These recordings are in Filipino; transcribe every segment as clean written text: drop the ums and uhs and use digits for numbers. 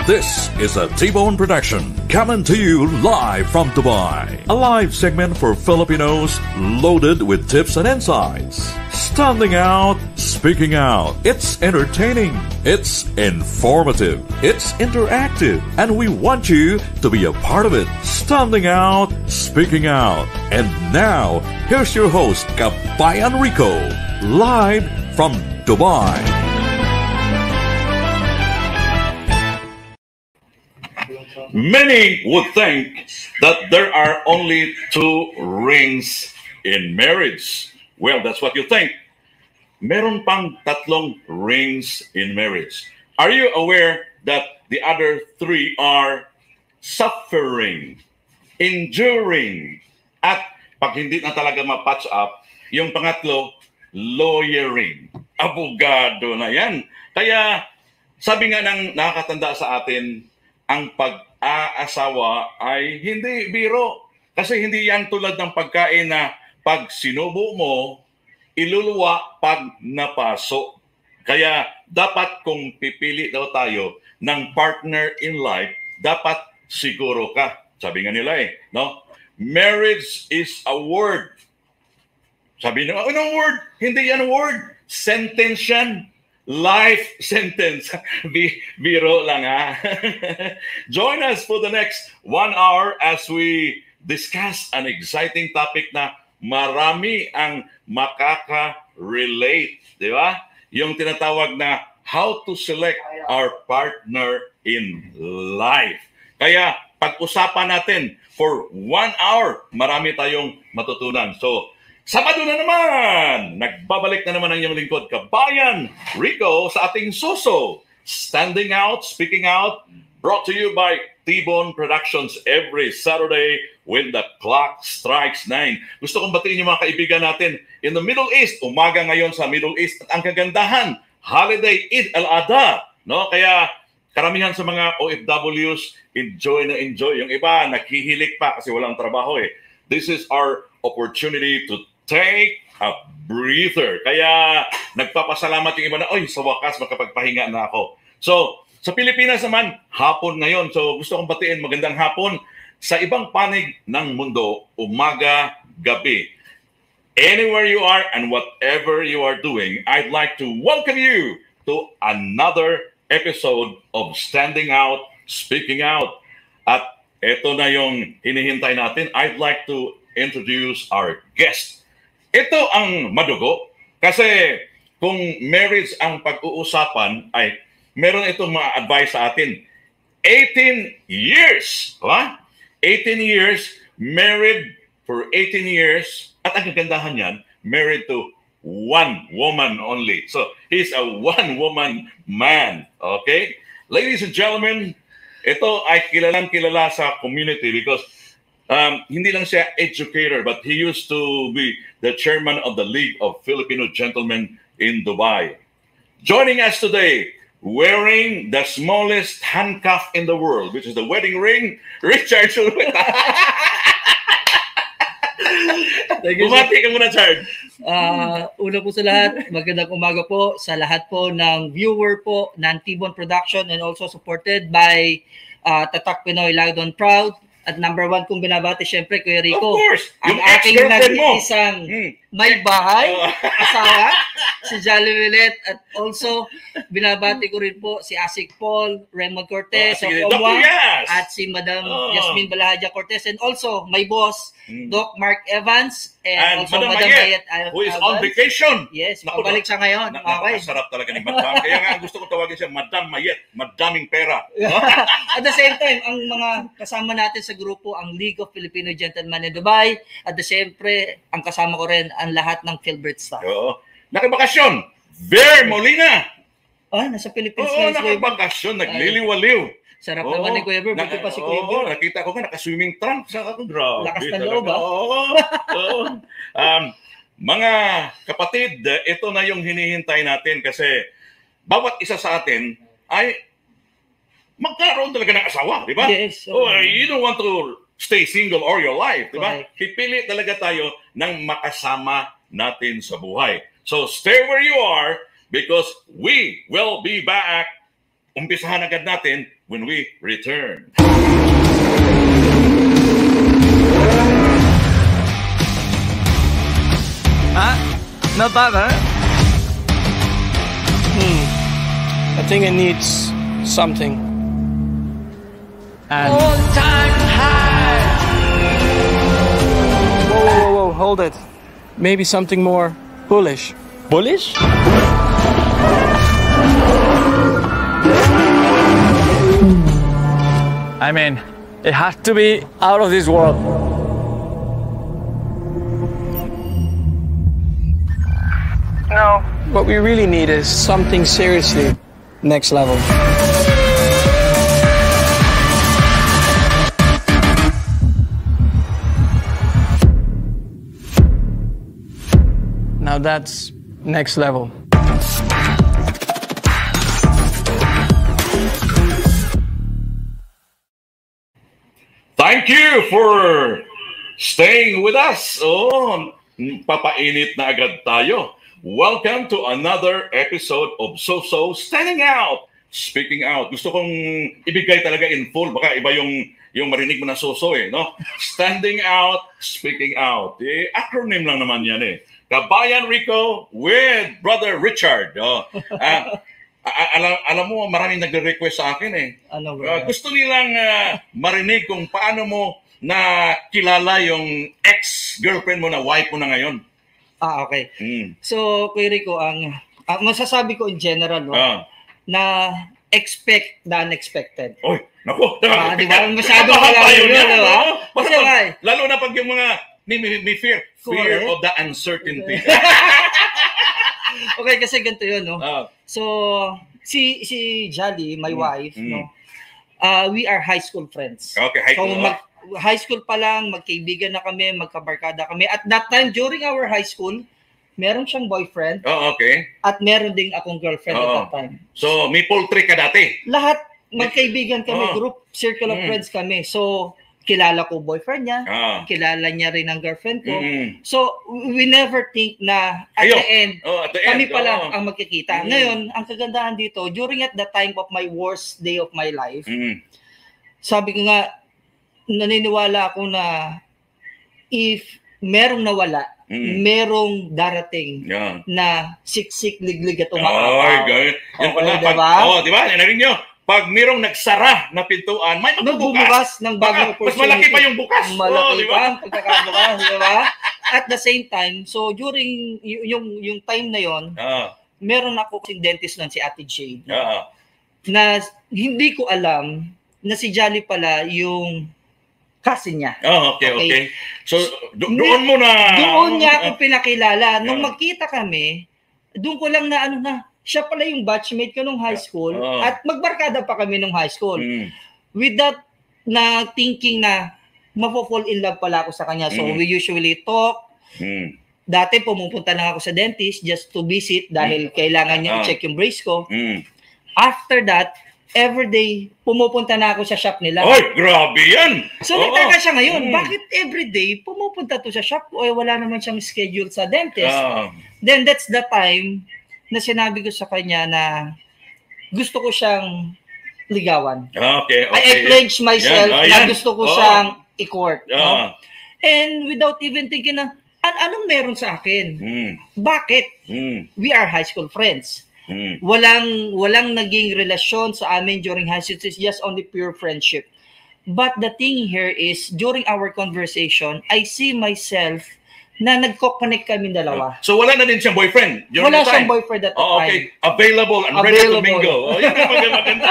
This is a T-Bone production, coming to you live from Dubai. A live segment for Filipinos loaded with tips and insights. Standing out, speaking out. It's entertaining. It's informative. It's interactive. And we want you to be a part of it. Standing out, speaking out. And now, here's your host, Kabayan Rico, live from Dubai. Many would think that there are only two rings in marriage. Well, that's what you think. Meron pang tatlong rings in marriage. Are you aware that the other three are suffering, enduring, at pag hindi na talaga ma-patch up, yung pangatlo, lawyering. Abogado na yan. Kaya sabi nga ng nakakatanda sa atin, ang pag-aasawa ay hindi biro. Kasi hindi yan tulad ng pagkain na pag sinubo mo, iluluwa pag napaso. Kaya dapat kung pipili daw tayo ng partner in life, dapat siguro ka. Sabi nga nila no? Marriage is a word. Sabi nila, anong word? Hindi yan word. Sentence yan. Life sentence. Biro lang ha. Join us for the next 1 hour as we discuss an exciting topic na marami ang makaka-relate. Di ba? Yung tinatawag na how to select our partner in life. Kaya pag-usapan natin for 1 hour, marami tayong matutunan. So, Sabado na naman! Nagbabalik na naman ang iyong lingkod, Kabayan Rico, sa ating suso. Standing Out, Speaking Out, brought to you by T-Bone Productions every Saturday when the clock strikes 9. Gusto kong batiin yung mga kaibigan natin in the Middle East. Umaga ngayon sa Middle East at ang kagandahan, holiday Eid al-Adha. No? Kaya karamihan sa mga OFWs, enjoy na enjoy. Yung iba, naghihilik pa kasi walang trabaho This is our opportunity to take a breather. Kaya nagpapasalamat yung iba na, sa wakas makapagpahinga na ako. So, sa Pilipinas naman, hapon ngayon. So, gusto kong batiin magandang hapon sa ibang panig ng mundo, umaga, gabi. Anywhere you are and whatever you are doing, I'd like to welcome you to another episode of Standing Out, Speaking Out. At ito na yung hinihintay natin. I'd like to introduce our guest. Ito ang madugo kasi kung marriage ang pag-uusapan ay meron itong mga advice sa atin. 18 years, 18 years married for 18 years. At ang kagandahan niyan, married to one woman only. So, he's a one-woman man. Okay? Ladies and gentlemen, ito ay kilalang-kilala sa community because hindi lang siya educator, but he used to be the chairman of the League of Filipino Gentlemen in Dubai. Joining us today, wearing the smallest handcuff in the world, which is the wedding ring, Richard Sulweta. Bumati ka muna, Chard. Una po sa lahat, magandang umaga po sa lahat po ng viewer po ng T-Bone Production and also supported by Tatak Pinoy Loud and Proud. At number one kong binabati, syempre, Kuya Rico. Of course. Ang Yung aking ex-girlfriend mo. nag-iisang may bahay, asawa, si Jolly Willet. At also, binabati ko rin po si Asik Paul, Raymond Cortez, of Omwa, at si Madam Yasmin Balahaja Cortez. And also, my boss, Doc Mark Evans. And also, Madam Mayet, who is on vacation. Yes, pabalik siya ngayon. Okay. Napakasarap talaga ni Madam. Kaya nga, gusto ko tawagin siya Madam Mayet. Madaming pera. At the same time, ang mga kasama natin sa grupo, ang League of Filipino Gentlemen in Dubai. At the siyempre, ang kasama ko rin, ang lahat ng Philbert staff. Oo. Nakabakasyon. Ver Molina. Nasa Philippines. Oo, nakabakasyon. Nagliliwaliw. Sarap naman ni Kuya Bro. Buti pa si Kuya Bro. Nakita ko nga, naka-swimming trunks. Grabe. Lakas ng loob, ha? Oo. Mga kapatid, ito na yung hinihintay natin kasi bawat isa sa atin ay magkaroon talaga ng asawa, di ba? Yes. You don't want to stay single all your life, di ba? Right. Pipili talaga tayo ng makasama natin sa buhay. So stay where you are because we will be back. Umpisahan agad natin when we return. Not bad, huh? I think it needs something. And whoa, hold it. Maybe something more bullish. Bullish? I mean, it has to be out of this world. No. What we really need is something seriously next level. Now that's next level. Thank you for staying with us. Papainit na agad tayo. Welcome to another episode of So Standing Out. Speaking out. Gusto kong ibigay talaga in full. Baka iba yung marinig mo na so no? Standing out, speaking out. Acronym lang naman yan eh. Kabayan Rico with Brother Richard. Alam mo, maraming nagre-request sa akin eh. Ano ba? Gusto nilang marinig kung paano mo nakilala yung ex-girlfriend mo na wife mo na ngayon. Okay. So, Kuya Rico, ang masasabi ko in general, na expect the unexpected. Oy, naku. Di ba? Masyado wala yun, di ba? Lalo na pag yung mga may fear of the uncertainty. Okay, kasi ganito yun, no? So, si Jolly, my wife, no? We are high school friends. Okay, high school. So, high school pa lang, magkaibigan na kami, magkabarkada kami. At that time, during our high school, meron siyang boyfriend. Okay. At meron ding akong girlfriend at that time. So, may poultry ka dati? Lahat, magkaibigan kami, group, circle of friends kami. So, kilala ko boyfriend niya, kilala niya rin ang girlfriend ko. So, we never think na at the end, kami pala ang magkikita. Ngayon, ang kagandahan dito, during at the time of my worst day of my life, sabi ko nga, naniniwala ako na if merong nawala, merong darating na siksik, liglig at umakapaw. Yan pala. Diba? Narinig nyo? Pag merong nagsara na pintuan, may magbubukas ng bagong opportunity. Mas malaki pa yung bukas. Malaki pa ang pagkakabukas, diba? At the same time, so during yung time na yon, meron ako kasing dentist nun, si Ate Jade, na hindi ko alam na si Jolly pala yung cousin niya. Oh, okay. So, doon mo na... Doon niya ako pinakilala. Nung magkita kami, doon ko lang na siya pala yung batchmate ko nung high school at magbarkada pa kami nung high school. Without na thinking na mapofall in love pala ako sa kanya. So, we usually talk. Dati pumupunta lang ako sa dentist just to visit dahil kailangan niya i-check yung brace ko. After that, everyday, pumupunta na ako sa shop nila. Oy, grabe yan! So, nagtaka siya ngayon, bakit everyday pumupunta to sa shop ko? Wala naman siyang schedule sa dentist. Then, that's the time na sinabi ko sa kanya na gusto ko siyang ligawan. Okay. I pledged myself na gusto ko siyang i-court. And without even thinking na, anong meron sa akin? Bakit? We are high school friends. Walang naging relasyon sa amin during high school. It's just only pure friendship. But the thing here is, during our conversation, I see myself na nagko-connect kami dalawa. So wala na din siyang boyfriend? Wala siyang boyfriend at the time. Okay. Available and ready to mingle. Yun ang maganda.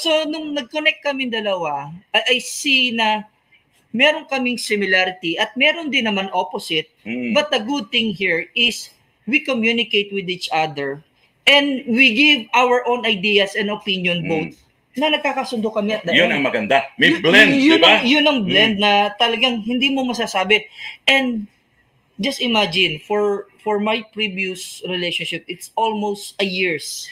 So nung nag-connect kami dalawa, I see na meron kaming similarity at meron din naman opposite. But the good thing here is we communicate with each other. And we give our own ideas and opinion both na nagkakasundo kami at the end. Yun ang maganda. May blend, di ba? Yun ang blend na talagang hindi mo masasabi. And just imagine, for my previous relationship, it's almost a years.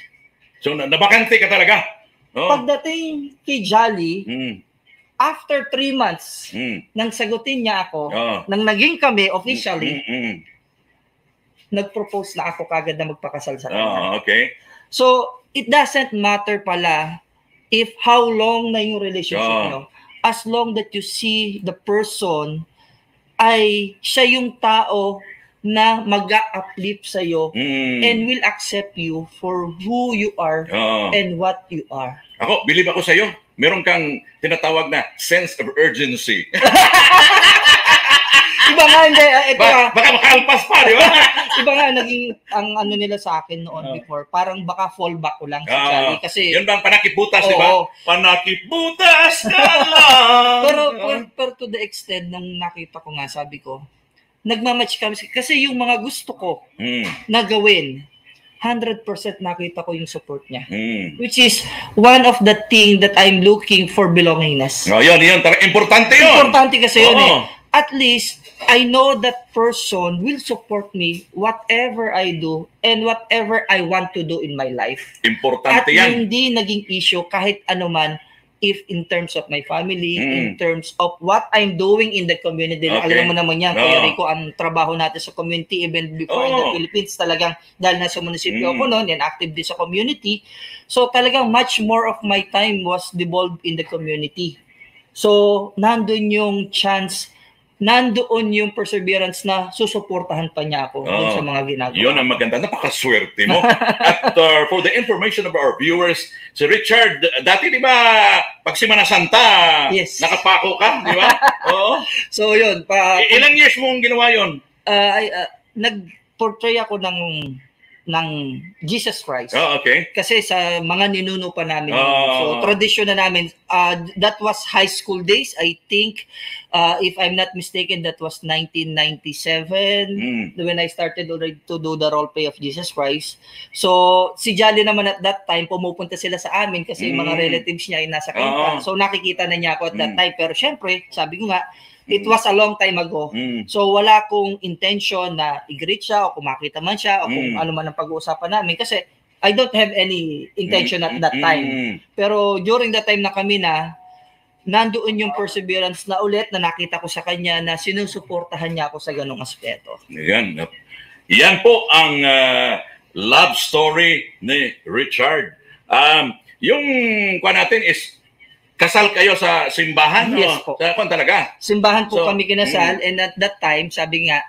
So, nabakante ka talaga? Pagdating kay Jolly, after 3 months, nang sagutin niya ako, nang naging kami officially, nag-propose na ako kagad na magpakasal sa kanya. Okay. So, it doesn't matter pala if how long na yung relationship nyo. As long that you see the person ay siya yung tao na mag-uplift sa'yo and will accept you for who you are and what you are. Ako, believe ako sa'yo. Meron kang tinatawag na sense of urgency. Iba nga, hindi. Baka makalpas pa, di ba? Iba nga, naging ang ano nila sa akin noon before, parang baka fallback ko lang si Jolly. Kasi, yun bang panakibutas, di ba? Panakibutas ka lang! pero to the extent, nung nakita ko nga, sabi ko, nagmamatch kami. Kasi yung mga gusto ko na gawin, 100% nakita ko yung support niya. Which is one of the thing that I'm looking for belongingness. Yun. Importante yun. Importante kasi yun At least, I know that person will support me whatever I do and whatever I want to do in my life. Importante yan. At hindi naging issue kahit ano man, if in terms of my family, in terms of what I'm doing in the community. Alam mo naman yan, Kuya Rico, ang trabaho natin sa community, even before in the Philippines, talagang dahil nasa munisipyo ako noon, and active din sa community. So talagang much more of my time was devolved in the community. So nandun yung chance, nandoon yung perseverance na susuportahan pa niya ako dun sa mga ginagawa. Yun ang maganda. Napakaswerte mo. At for the information of our viewers, si Richard, dati di ba, pag Semana Santa, nakapako ka, di ba? So yun. Ilang years mong ginawa yun? Nag-portray ako ng Jesus Christ. Okay. Kasi sa mga ninuno pa namin. So, tradisyon na namin. That was high school days. I think, if I'm not mistaken, that was 1997 when I started already to do the role play of Jesus Christ. So, si Jolly naman at that time, pumupunta sila sa amin kasi mga relatives niya ay nasa Kainta. So, nakikita na niya ako at that time. Pero syempre, sabi ko nga, it was a long time ago. So, wala kong intention na i-greet siya o kung makita man siya o kung ano man ang pag-uusapan namin kasi I don't have any intention at that time. Pero during that time na kami nandoon yung perseverance na ulit na nakita ko sa kanya na sinusuportahan niya ako sa ganong aspeto. Yan po ang love story ni Richard. Yung kwa natin is kasal kayo sa simbahan? Yes po. Sa talaga? Simbahan po kami kinasal and at that time, sabi nga,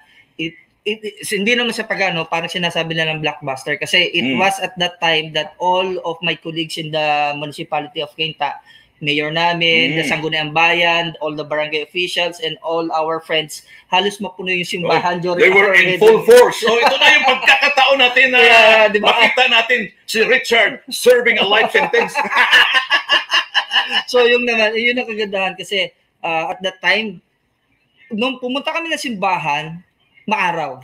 hindi naman sa pagano, parang sinasabi na ng blockbuster kasi it was at that time that all of my colleagues in the municipality of Cainta, mayor namin, the Sangguniang Bayan, all the barangay officials, and all our friends, halos mapuno yung simbahan. They were in full force. So ito na yung pagkakataon natin na makita natin si Richard serving a life sentence. So yung naman, yun ang kagandahan kasi at that time, nung pumunta kami ng simbahan, maaraw.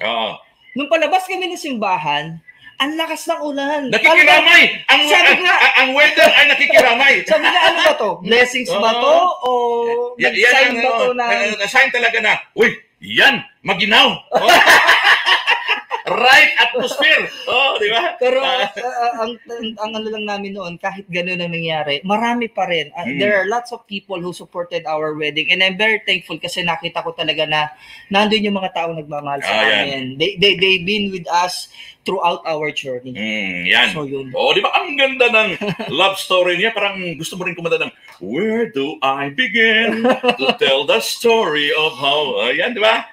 Nung palabas kami ng simbahan, ang lakas ng ulan. Nakikiramay! Ang weather ay nakikiramay. Sabi niya, ano ba to? Blessings ba to? O sign ba to na? Sign talaga na, uy, yan, maginaw. Right atmosphere. Di ba? Pero ang ano lang namin noon, kahit gano'n ang nangyari, marami pa rin. There are lots of people who supported our wedding, and I'm very thankful kasi nakita ko talaga na nandun yung mga tao nagmamahal sa amin. They've been with us throughout our journey. Yan. So yun. Di ba? Ang ganda ng love story niya. Parang gusto mo rin kumanta ng, where do I begin to tell the story of how... Yan, di ba?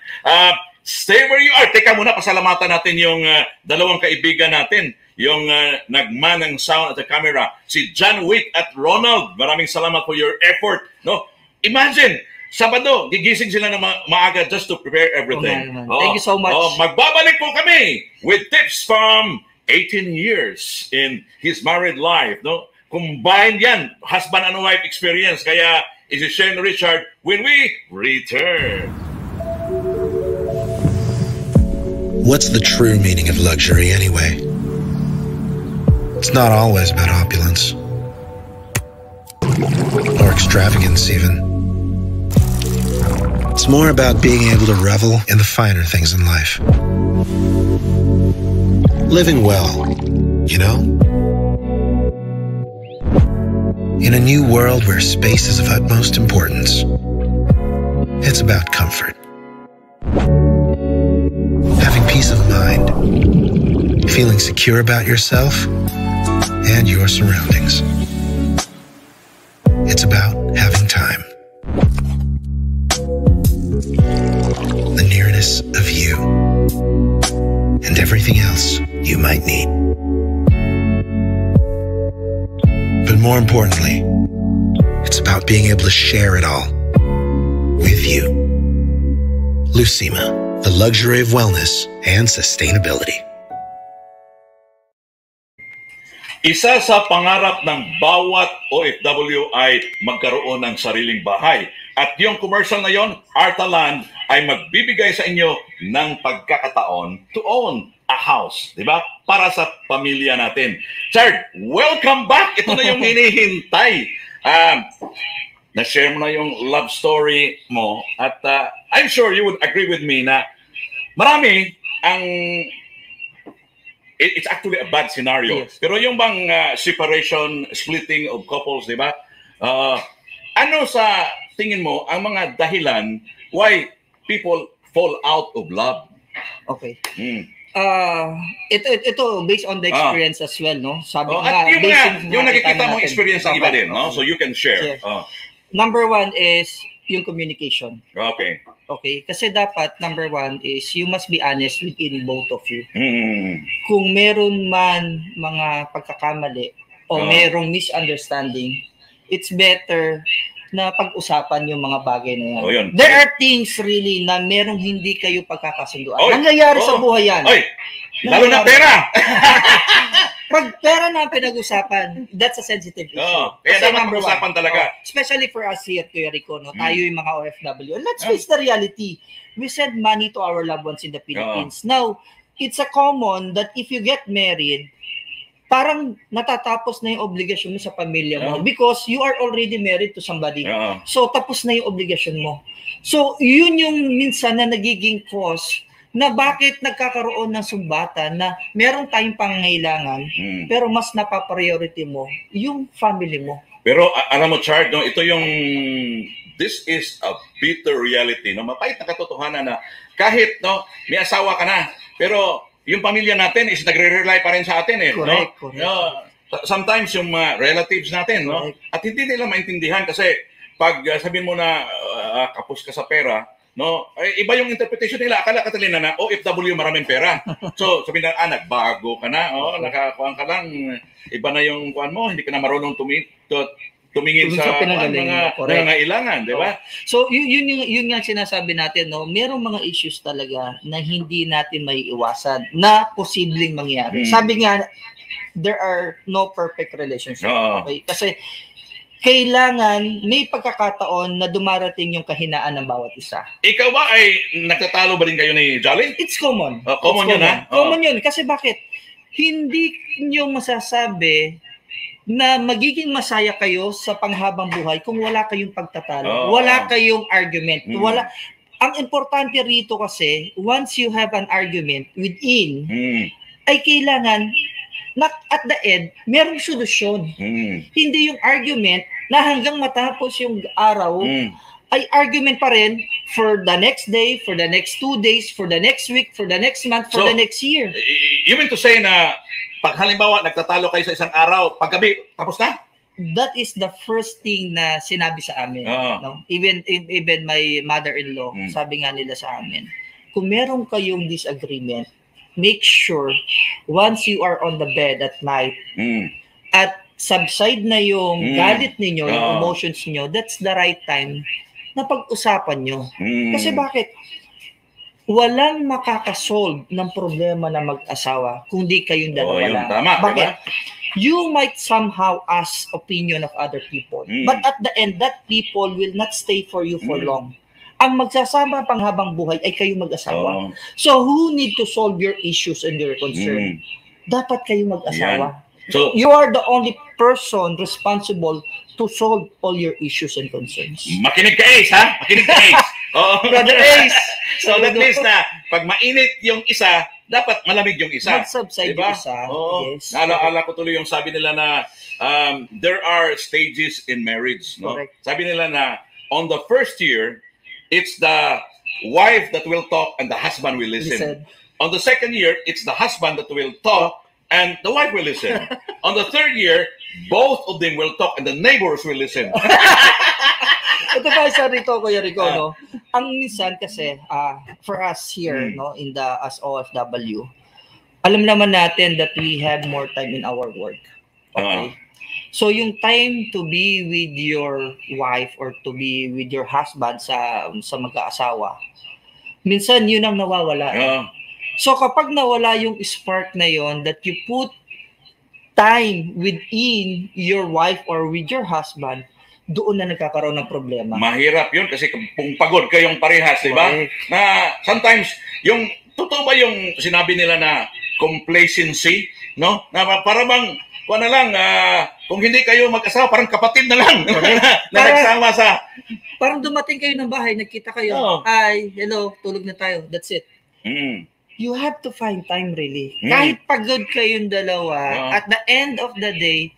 Stay where you are. Teka muna, pasalamatan natin yung dalawang kaibigan natin. Yung nagman ng sound at the camera, si John Wick at Ronald. Maraming salamat for your effort. No? Imagine, Sabado, gigising sila ng maaga just to prepare everything. Thank you so much. Magbabalik po kami with tips from 18 years in his married life. No? Combined yan, husband and wife experience. Kaya, isi-share ni Richard when we return. What's the true meaning of luxury anyway? It's not always about opulence or extravagance even. It's more about being able to revel in the finer things in life. Living well, you know? In a new world where space is of utmost importance, it's about comfort. Having peace of mind, feeling secure about yourself and your surroundings. It's about having time. The nearness of you and everything else you might need. But more importantly, it's about being able to share it all with you. Lucima, the luxury of wellness and sustainability. Isa sa pangarap ng bawat OFW ay magkaroon ng sariling bahay. At yung commercial na yon, Artaland, ay magbibigay sa inyo ng pagkakataon to own a house, di ba? Para sa pamilya natin. Chard, welcome back! Ito na yung hinihintay. Na-share mo na yung love story mo at I'm sure you would agree with me na marami ang it's actually a bad scenario. Yes. Pero yung bang separation, splitting of couples, di ba? Ano sa tingin mo ang mga dahilan why people fall out of love? Okay. Ito based on the experience as well, no? Sabi nga, yung nakikita mong experience ng iba din, no? So you can share. Number one is yung communication. Okay. Okay, kasi dapat number one is you must be honest within both of you. Kung meron man mga pagkakamali o merong misunderstanding, it's better na pag-usapan yung mga bagay na yan. There are things really na merong hindi kayo pagkakasunduan. Nangyayari sa buhay yan. Lalo na pera! Pag pera na pinag-usapan, that's a sensitive issue. Kaya dapat pag-usapan talaga. Especially for us here at Kuya Rico, no? Tayo yung mga OFW. Let's face the reality. We send money to our loved ones in the Philippines. Now, it's a common that if you get married, parang natatapos na yung obligasyon mo sa pamilya mo because you are already married to somebody. So, tapos na yung obligasyon mo. So, yun yung minsan na nagiging cause na bakit nagkakaroon ng sumbatan na meron tayong pangangailangan pero mas napapriority mo yung family mo. Pero alam mo, Chard, no, ito yung this is a bitter reality, no? Mapait na katotohanan na kahit no, may asawa ka na, pero yung pamilya natin is nagre-rely pa rin sa atin, correct. No? Sometimes yung relatives natin, no? At hindi nila maintindihan kasi pag sabihin mo na kapos ka sa pera, no, iba yung interpretation nila. Akala ka talina na OFW maraming pera. So, sabihin na, nagbago ka na, nakakuhaan ka lang, iba na yung kuhaan mo, hindi ka na marunong tumingin sa mga nangangailangan, di ba? So, yun nga sinasabi natin, no, merong mga issues talaga na hindi natin maiiwasan na posibleng mangyari. Sabi nga, there are no perfect relationships. Okay? Kasi kailangan may pagkakataon na dumarating yung kahinaan ng bawat isa. Ikaw ba ay nagtatalo ba rin kayo ni Jolly? It's common. Common yun, ha? Common yun. Kasi bakit? Hindi nyo masasabi na magiging masaya kayo sa panghabang buhay kung wala kayong pagtatalo. Wala kayong argument. Wala. Ang importante rito kasi, once you have an argument within, ay kailangan na at the end, merong solusyon. Hindi yung argument na hanggang matapos yung araw, ay argument pa rin for the next day, for the next 2 days, for the next week, for the next month, for the next year. You mean to say na pag halimbawa nagtatalo kayo sa isang araw, paggabi, tapos na? That is the first thing na sinabi sa amin. No? Even my mother-in-law, sabi nga nila sa amin, kung meron kayong disagreement, make sure once you are on the bed at night at subside na yung galit ninyo, yung emotions niyo, that's the right time na pag-usapan nyo. Kasi bakit? Walang makakasolve ng problema na mag-asawa kung di kayong dalawa lang. Tama, bakit? diba? You might somehow ask opinion of other people, but at the end, that people will not stay for you for long. Ang magsasama panghabang buhay ay kayo mag-asawa. So, who need to solve your issues and your concern? Dapat kayo mag-asawa. So, you are the only person responsible to solve all your issues and concerns. Makinig ka, Ace, ha? Makinig ka, Ace. Brother Ace! So, that means na, pag mainit yung isa, dapat malamig yung isa. Mag-subside diba? yung isa. Yes. Naala ko tuloy yung sabi nila na there are stages in marriage. No? Correct. Sabi nila na on the first year, it's the wife that will talk and the husband will listen. On the second year, it's the husband that will talk and the wife will listen. On the third year, both of them will talk and the neighbors will listen. Ito pa isa rito, Kuya Rico, no? Ang minsan kasi, for us here, no, in the as OFW, alam naman natin that we have more time in our work. Okay? So yung time to be with your wife or to be with your husband sa mag-aasawa, minsan yun ang nawawala. So kapag nawala yung spark na yon that you put time within your wife or with your husband, doon na nagkakaroon ng problema. Mahirap yun kasi kung pagod kayong parehas, di ba? Na sometimes, yung totoo ba yung sinabi nila na complacency, no? Na para bang, kung ano lang, kung hindi kayo mag-asawa, parang kapatid na lang na nagsama sa... Parang dumating kayo ng bahay, nagkita kayo, hi, hello, tulog na tayo, that's it. You have to find time really. Kahit pagod kayong dalawa, at the end of the day,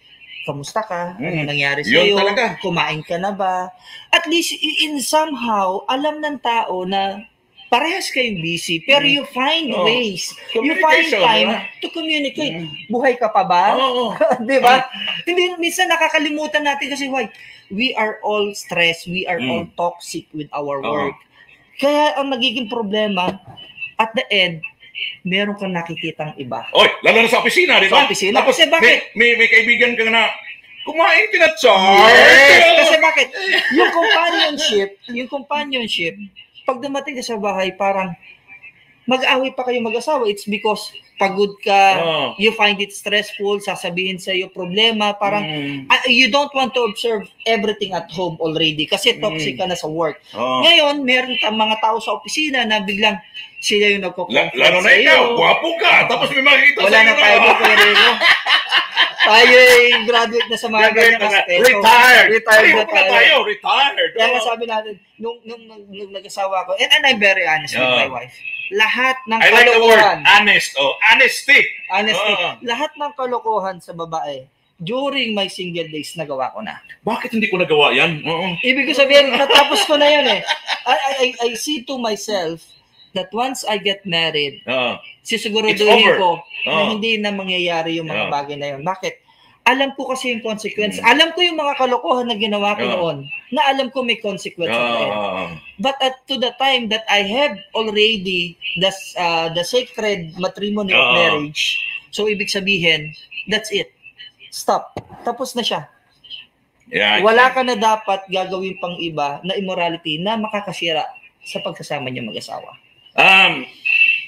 kamusta ka? Ano nangyari sa iyo? Kumain ka na ba? At least in somehow alam ng tao na parehas kayong busy, pero you find ways. You find time to communicate. Buhay ka pa ba? Di ba? Hindi, minsan nakakalimutan natin kasi why? We are all stressed. We are all toxic with our work. Kaya ang nagiging problema, at the end, meron kang nakikitang iba. Oy, lalo na sa opisina, di ba? Sa opisina. Tapos, kasi bakit? May kaibigan ka na, kumain ka na, Char! Yes! Kasi bakit? Yung companionship, pag dumating ka sa bahay, parang mag-away pa kayo mag-asawa. It's because pagod ka, you find it stressful, sasabihin sa iyo problema, parang you don't want to observe everything at home already kasi toxic ka na sa work. Ngayon, meron mga tao sa opisina na biglang sila yung nagko-confront lalo na ikaw, gwapo ka, tapos may makikita wala na tayo doon, pero tayo graduate na sa mga ganyan aspecto. Retired na tayo. Kaya nga sabi natin, nung nag-asawa ko, and I'm very honest with my wife, lahat ng kalokohan. I like the word honest. Honesty. Lahat ng kalokohan sa babae, during my single days, nagawa ko na. Bakit hindi ko nagawa yan? Ibig ko sabihin, natapos ko na yan eh. I see to myself that once I get married, sisiguruduhin ko na hindi na mangyayari yung mga bagay na yun. Bakit? Alam ko kasi yung consequence. Alam ko yung mga kalokohan na ginawa ko noon, na alam ko may consequence. But to the time that I have already the sacred matrimony of marriage, so ibig sabihin, that's it. Stop. Tapos na siya. Wala ka na dapat gagawin pang iba na immorality na makakasira sa pagkasama niya mag-asawa.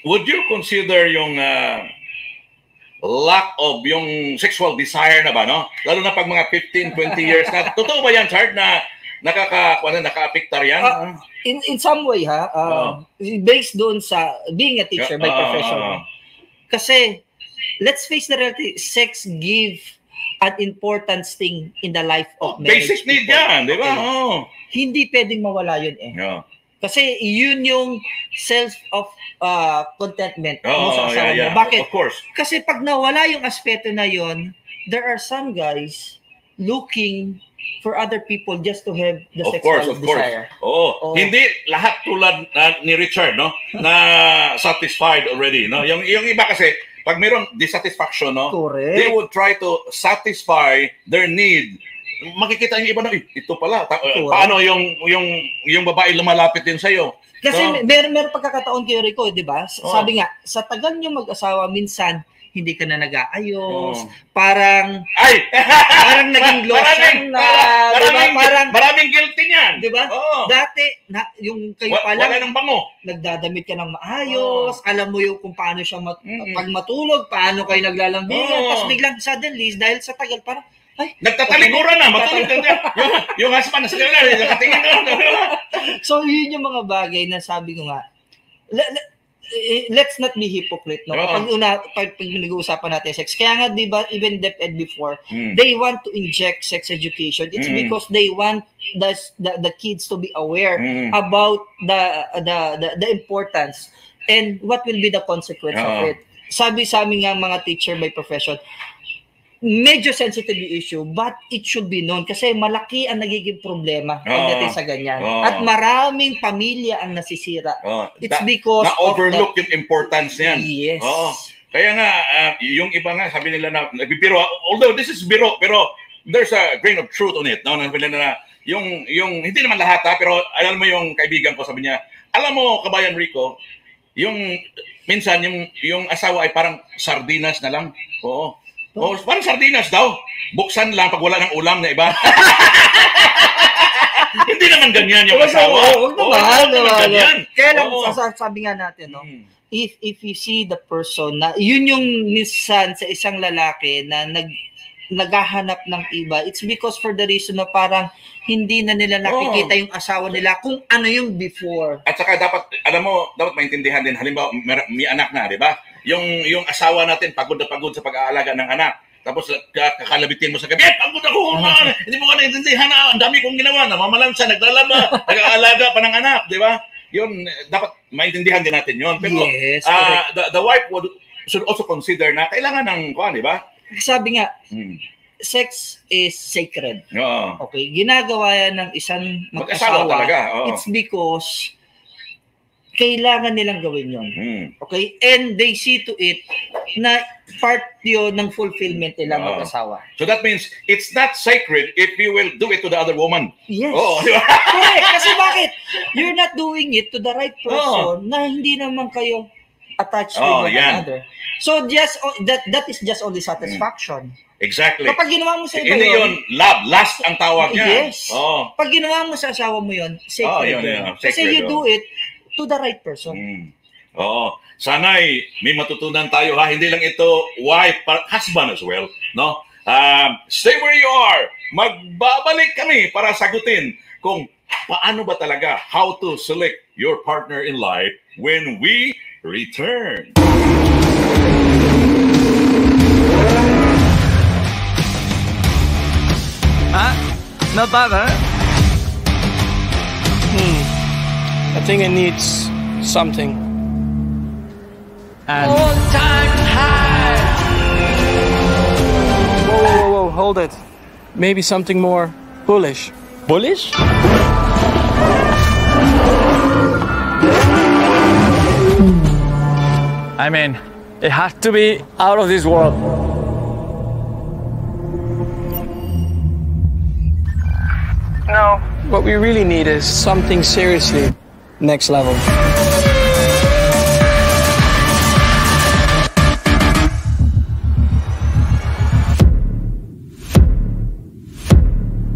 Would you consider yung lack of yung sexual desire na ba, no? Lalo na pag mga 15, 20 years na. Totoo ba yan, Chard, na naka-apektar yan? In some way, based doon sa being a teacher by profession. Kasi, let's face the reality, sex give an important thing in the life of marriage. Basic need yan, di ba? Hindi pwedeng mawala yun eh. Kasi yun yung self of contentment mo sa asawa mo. Bakit? Of course. Kasi pag nawala yung aspeto na yun, there are some guys looking for other people just to have the sexual desire. Hindi lahat tulad ni Richard, no? Na satisfied already, no? Yung iba kasi pag mayroong dissatisfaction, no? Correct. They would try to satisfy their need. Makikita yung iba na, ito pala. Paano yung babae lumalapit din sa'yo? Kasi meron pagkakataon kayo, Rico, di ba? Sabi nga, sa tagal nyo mag-asawa, minsan, hindi ka na nag-aayos. Parang naging lotion na. Maraming guilty niyan. Di ba? Dati, yung kayo pala, wala nang bango. Nagdadamit ka ng maayos. Alam mo yung kung paano siya pag matulog, paano kayo naglalambingan. Tapos biglang suddenly, dahil sa tagal, parang, nagtatalikuran na, matulog na. Yung husband na sila na, nakatingin na. So, yun yung mga bagay na sabi ko nga, let's not be hypocrite, no? Pag nag-uusapan natin sex. Kaya nga, di ba, even DepEd before, they want to inject sex education. It's because they want the kids to be aware about the importance and what will be the consequence of it. Sabi sa amin nga mga teacher by profession, medyo sensitive issue, but it should be known kasi malaki ang nagiging problema pagdating sa ganyan. At maraming pamilya ang nasisira. It's because na-overlook yung importance niyan. Yes. Kaya nga, yung iba nga, sabi nila na, nagbibiro, although this is biro, pero there's a grain of truth on it. No? Sabi nila na, yung, hindi naman lahat pero alam mo yung kaibigan ko, sabi niya, alam mo, Kabayan Rico, yung, minsan, yung asawa ay parang sardinas na lang. Parang sardinas daw. Buksan lang pag wala ng ulam na iba. Hindi naman ganyan yung asawa. Huwag naman ganyan. Kaya lang, sabi nga natin, no? If you see the person na, yun yung minsan sa isang lalaki na naghahanap ng iba, it's because for the reason na parang hindi na nila nakikita yung asawa nila kung ano yung before. At saka dapat, alam mo, dapat maintindihan din, halimbawa, may anak na, di ba? Yung asawa natin, pagod na pagod sa pag-aalaga ng anak. Tapos kakalabitin mo sa gabi, pagod ako, hindi mo ka naintindihan na, ang dami kong ginawa, namamalansa, naglalaba, nag-aalaga pa ng anak, di ba? Yun, dapat maintindihan din natin yun. Pero yes, the wife should also consider na kailangan ng kuwan, di ba? Sabi nga, sex is sacred. Okay, ginagawa yan ng isang mag-asawa talaga. It's because kailangan nilang gawin yun. Okay? And they see to it na part yun ng fulfillment nila mag-asawa. So that means it's not sacred if you will do it to the other woman. Yes. Correct. Kasi bakit? You're not doing it to the right person na hindi naman kayo attached to one another. So just that is just only satisfaction. Exactly. Kapag ginawa mo sa iba hindi yun, love, lust ang tawag niya. Yes. Pag ginawa mo sa asawa mo yun, sacred. Kasi you do it to the right person. Sana'y may matutunan tayo ha. Hindi lang ito wife, husband as well, no? Stay where you are. Magbabalik kami para sagutin kung paano ba talaga how to select your partner in life when we return. Not bad, huh? I think it needs something. And all-time high. Whoa, hold it. Maybe something more bullish. Bullish? I mean, it has to be out of this world. No. What we really need is something seriously next level.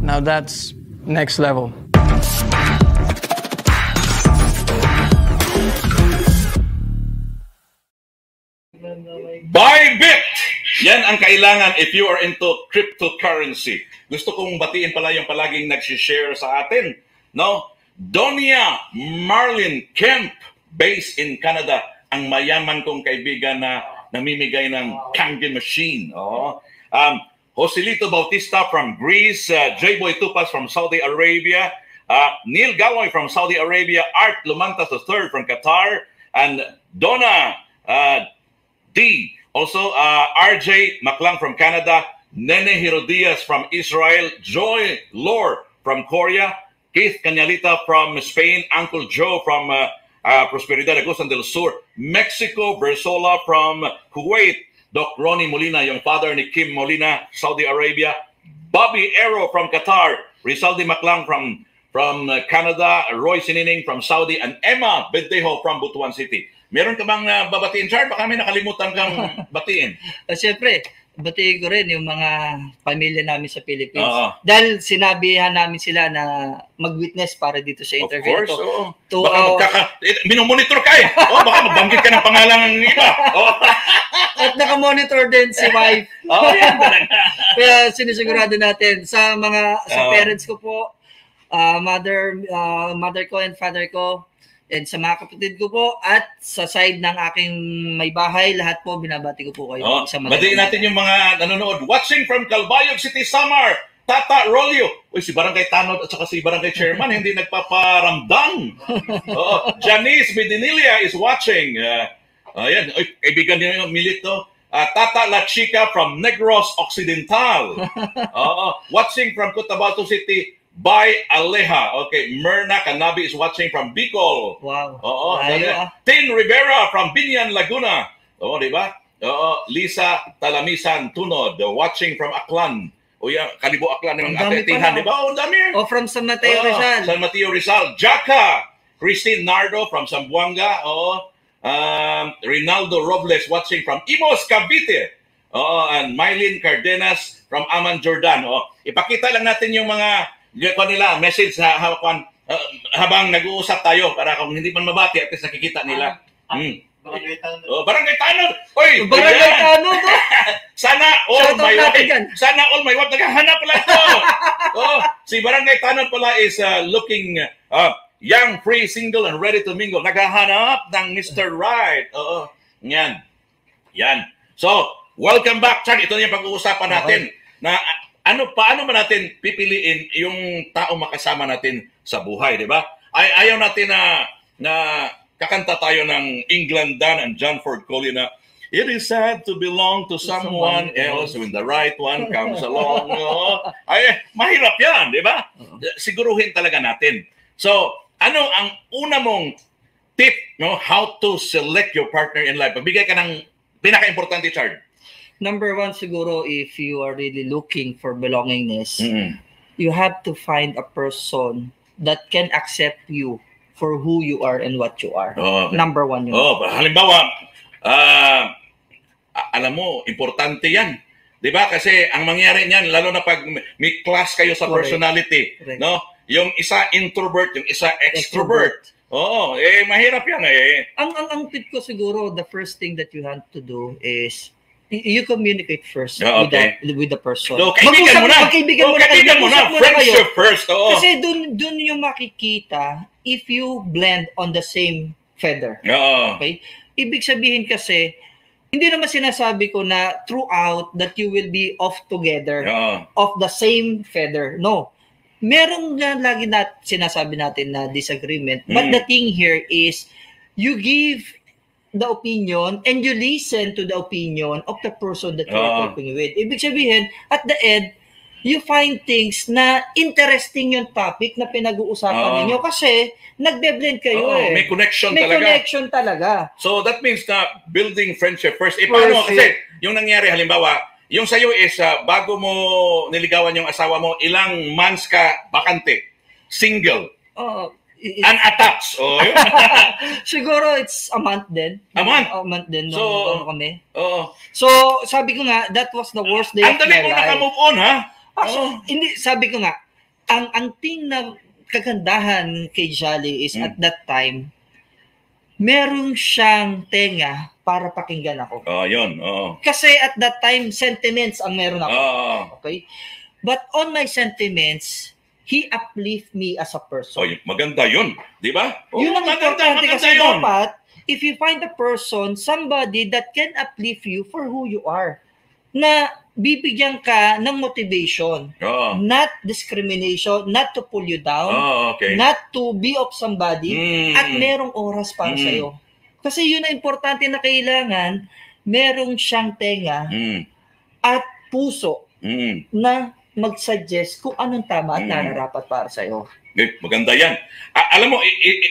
Now that's next level. Bybit Yan ang kailangan if you are into cryptocurrency. Gusto kong batiin pala yung palaging nag-share sa atin. No? Donia Marlin Kemp, based in Canada, ang mayaman kong kaibigan na namimigay ng candy machine. Joselito Bautista from Greece, J-Boy Tupas from Saudi Arabia, Neil Galoy from Saudi Arabia, Art Lumantas III from Qatar, and Donna D. Also, RJ Maclang from Canada, Nene Herodias from Israel, Joy Lore from Korea, Keith Cañalita from Spain, Uncle Joe from Prosperidad Agusan del Sur, Mexico, Versola from Kuwait, Doc Ronnie Molina, yung father ni Kim Molina, Saudi Arabia, Bobby Ero from Qatar, Rizaldi Maclang from Canada, Roy Sinining from Saudi, and Emma Bendejo from Butuan City. Meron ka bang babatiin, Char? Baka may nakalimutan kang batiin. Siyempre, batiin ko rin yung mga pamilya namin sa Philippines. Dahil sinabihan namin sila na mag-witness para dito sa interview. Of course, baka minomonitor ka eh. Baka magbanggit ka ng pangalan ng iba. At nakamonitor din si wife. Yan talaga. Kaya sinisigurado natin sa parents ko po, mother ko and father ko, and sa mga kapatid ko po, at sa side ng aking may bahay, lahat po binabati ko po kayo. Batiin natin yung mga nanonood. Watching from Calbayog City, Samar, Tata Rolio. Uy, si Barangay Tanod at saka si Barangay Chairman hindi nagpaparamdam. Janice Bedinilia is watching. Ayan, kaibigan niyo yung milito. Tata La Chica from Negros Occidental. Watching from Cotabato City, by Aleja. Okay, Myrna Canabi is watching from Bicol. Wow. Tin Rivera from Binyan, Laguna. Di ba? Lisa Talamisan Tunod, watching from Aklan. Kalibo Aklan ng Atetihan, di ba? Dami. From San Mateo Rizal. San Mateo Rizal. Jaka Christine Nardo from Zamboanga. Rinaldo Robles watching from Imos, Cavite. And Mylene Cardenas from Aman, Jordan. Ipakita lang natin yung mga nila message habang nag-uusap tayo para kung hindi man mabati at least nakikita nila. Barangay Tanod. Barangay Tanod. Oy, Barangay Tanod. Sana all my wife naghahanap pala ito. Si Barangay Tanod pala is looking young, free, single, and ready to mingle. Naghahanap ng Mr. Right. Yan. So, welcome back, Chad. Ito na yung pag-uusapan natin na paano ba natin pipiliin yung tao makasama natin sa buhay, di ba? Ayaw natin na kakanta tayo ng England Dan and John Ford Coley na it is sad to belong to someone else when the right one comes along. Mahirap yan, di ba? Siguruhin talaga natin. So, ano ang una mong tip, how to select your partner in life? Pagbigay ka ng pinaka-importante, Chard. Number one, siguro, if you are really looking for belongingness, you have to find a person that can accept you for who you are and what you are. Number one yun. Halimbawa, alam mo, importante yan. Diba? Kasi ang mangyari niyan, lalo na pag may class kayo sa personality, no? Yung isa introvert, yung isa extrovert. Mahirap yan eh. Ang tip ko siguro, the first thing that you have to do is you communicate first with the person. So, kaibigan mo na. Friendship first. Kasi dun yung makikita if you blend on the same feather. Okay? Ibig sabihin kasi, hindi naman sinasabi ko na throughout that you will be off together of the same feather. No. Meron nga lagi sinasabi natin na disagreement. But the thing here is, you give the opinion and you listen to the opinion of the person that you are talking with. Ibig sabihin, at the end, you find things na interesting yung topic na pinag-uusapan ninyo kasi nagbe-blend kayo May connection talaga. May connection talaga. So that means na building friendship first. Paano? Kasi yung nangyari, halimbawa, yung sa'yo is bago mo niligawan yung asawa mo, ilang months ka bakante? Single? Unattached. Siguro it's a month din. A month? A month din. So, kami. So, sabi ko nga, that was the worst day of my life. Ang dali mo naka-move on, ha? Hindi, sabi ko nga, ang thing na kagandahan kay Jolly is at that time, meron siyang tenga para pakinggan ako. Yun. Kasi at that time, sentiments ang meron ako. Okay? But on my sentiments, he uplift me as a person. Maganda yun. Di ba? Yun ang importante kasi yun. Dapat, if you find a person, somebody that can uplift you for who you are, na bibigyan ka ng motivation, not discrimination, not to pull you down, not to be of somebody, at merong oras para sa'yo. Kasi yun ang importante na kailangan, merong siyang tenga at puso na mag-suggest kung anong tama at nararapat para sa'yo. Maganda yan. Alam mo,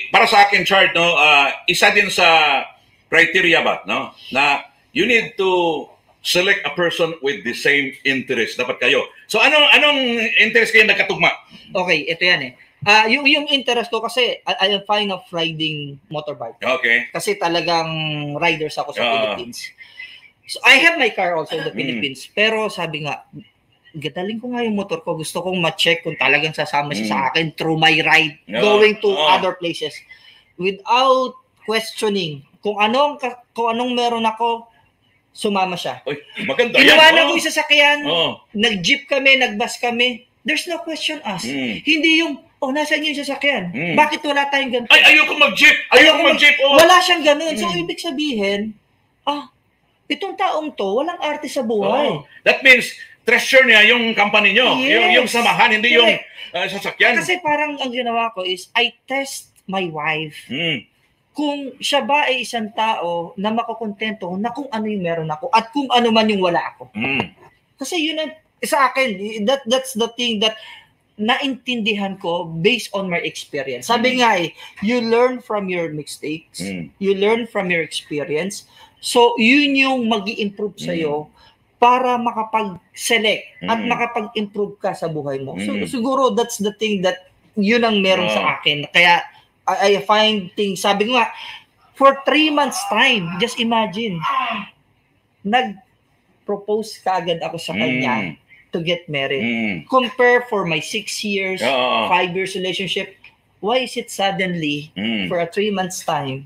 para sa akin, Chard, no, isa din sa criteria ba, no, na you need to select a person with the same interest. Dapat kayo. So, anong interest kayo nagkatugma? Okay, ito yan yung interest ko kasi I am fine of riding motorbike. Okay. Kasi talagang riders ako sa Philippines. So, I have my car also in the Philippines. Pero sabi nga, gadaling ko nga yung motor ko. Gusto kong ma-check kung talagang sasama siya sa akin through my ride, going to other places. Without questioning. Kung anong meron ako, sumama siya. Maganda yan. Iniwanan ko yung sasakyan, nag-jeep kami, nag-bus kami. There's no question asked. Hindi yung, nasaan yung sasakyan? Bakit wala tayong ganito? Ayoko mag-jeep! Ayoko mag-jeep! Wala siyang ganun. So, ibig sabihin, itong taong to, walang arte sa buhay. That means, treasure niya yung company nyo. Yes. Yung samahan, hindi yung sasakyan. Kasi parang ang ginawa ko is, I test my wife. Kung siya ba ay isang tao na makukontento na kung ano yung meron ako at kung ano man yung wala ako. Kasi yun ang, sa akin, that's the thing that naintindihan ko based on my experience. Sabi nga you learn from your mistakes. You learn from your experience. So, yun yung mag-i-improve sa'yo para makapag-select at makapag-improve ka sa buhay mo. So, siguro that's the thing that yun ang meron sa akin. Kaya, I find things, sabi ko nga, for 3 months time, just imagine, nag-propose kaagad ako sa kanya to get married. Compare for my 6 years, 5 years relationship, why is it suddenly, for a 3 months time,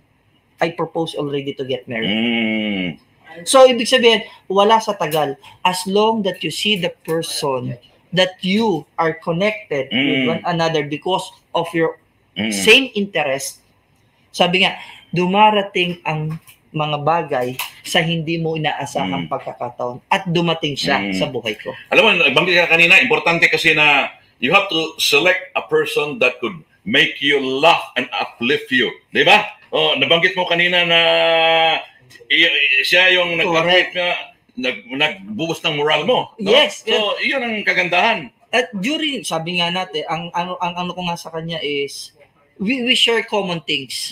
I propose already to get married? So, ibig sabihin, wala sa tagal. As long that you see the person that you are connected with one another because of your same interest, sabi nga, dumarating ang mga bagay sa hindi mo inaasahang pagkakataon at dumating siya sa buhay ko. Alam mo, banggit ka kanina, importante kasi na you have to select a person that could make you laugh and uplift you. Di ba? Nabanggit mo kanina na siya yung nagbubuhos ng moral mo. No? Yes. So, yun ang kagandahan. At during, sabi nga natin, ang ano ko nga sa kanya is, we share common things.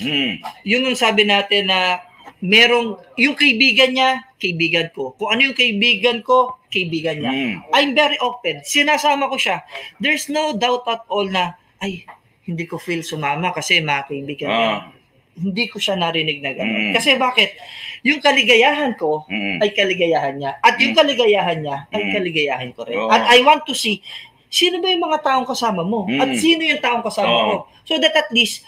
Yun ang sabi natin na merong, yung kaibigan niya, kaibigan ko. Kung ano yung kaibigan ko, kaibigan niya. I'm very open. Sinasama ko siya. There's no doubt at all na, hindi ko feel sumama kasi mga kaibigan niya. Hindi ko siya narinig na gano'n. Kasi bakit? Yung kaligayahan ko ay kaligayahan niya. At yung kaligayahan niya ay kaligayahan ko rin. At I want to see, sino ba yung mga taong kasama mo? At sino yung taong kasama ko? So that at least,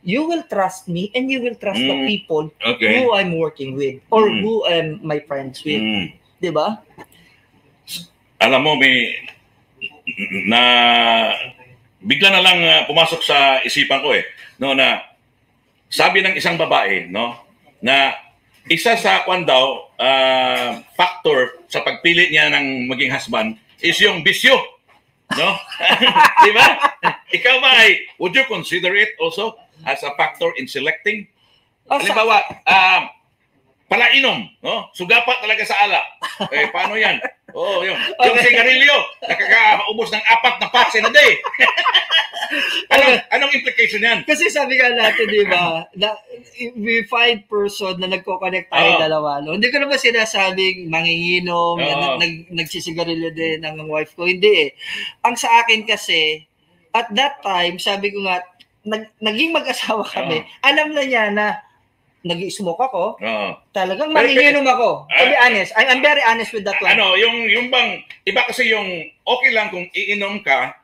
you will trust me and you will trust the people who I'm working with or who am my friends with. Diba? Alam mo, bigla na lang pumasok sa isipan ko no, na sabi ng isang babae, no, na isa sa factor sa pagpili niya ng maging husband is yung bisyo. No? Di ba? Ikaw ba would you consider it also as a factor in selecting? Halimbawa, palainom, no? Sugapa talaga sa ala. Paano yan? Yung sigarilyo, nakakaubos ng 4 na packs in a day. Anong implication yan? Kasi sabi nga natin, di ba, na we find person na nagko-connect tayo dalawa. No? Hindi ko naman sinasabing manginginom, nagsisigarilyo din ng wife ko. Hindi Ang sa akin kasi, at that time, sabi ko nga, naging mag-asawa kami. Alam na niya na nag-i-smoke ako. Talagang manginginom ako. To be honest, I'm very honest with that one. Yung bang, iba kasi yung okay lang kung iinom ka,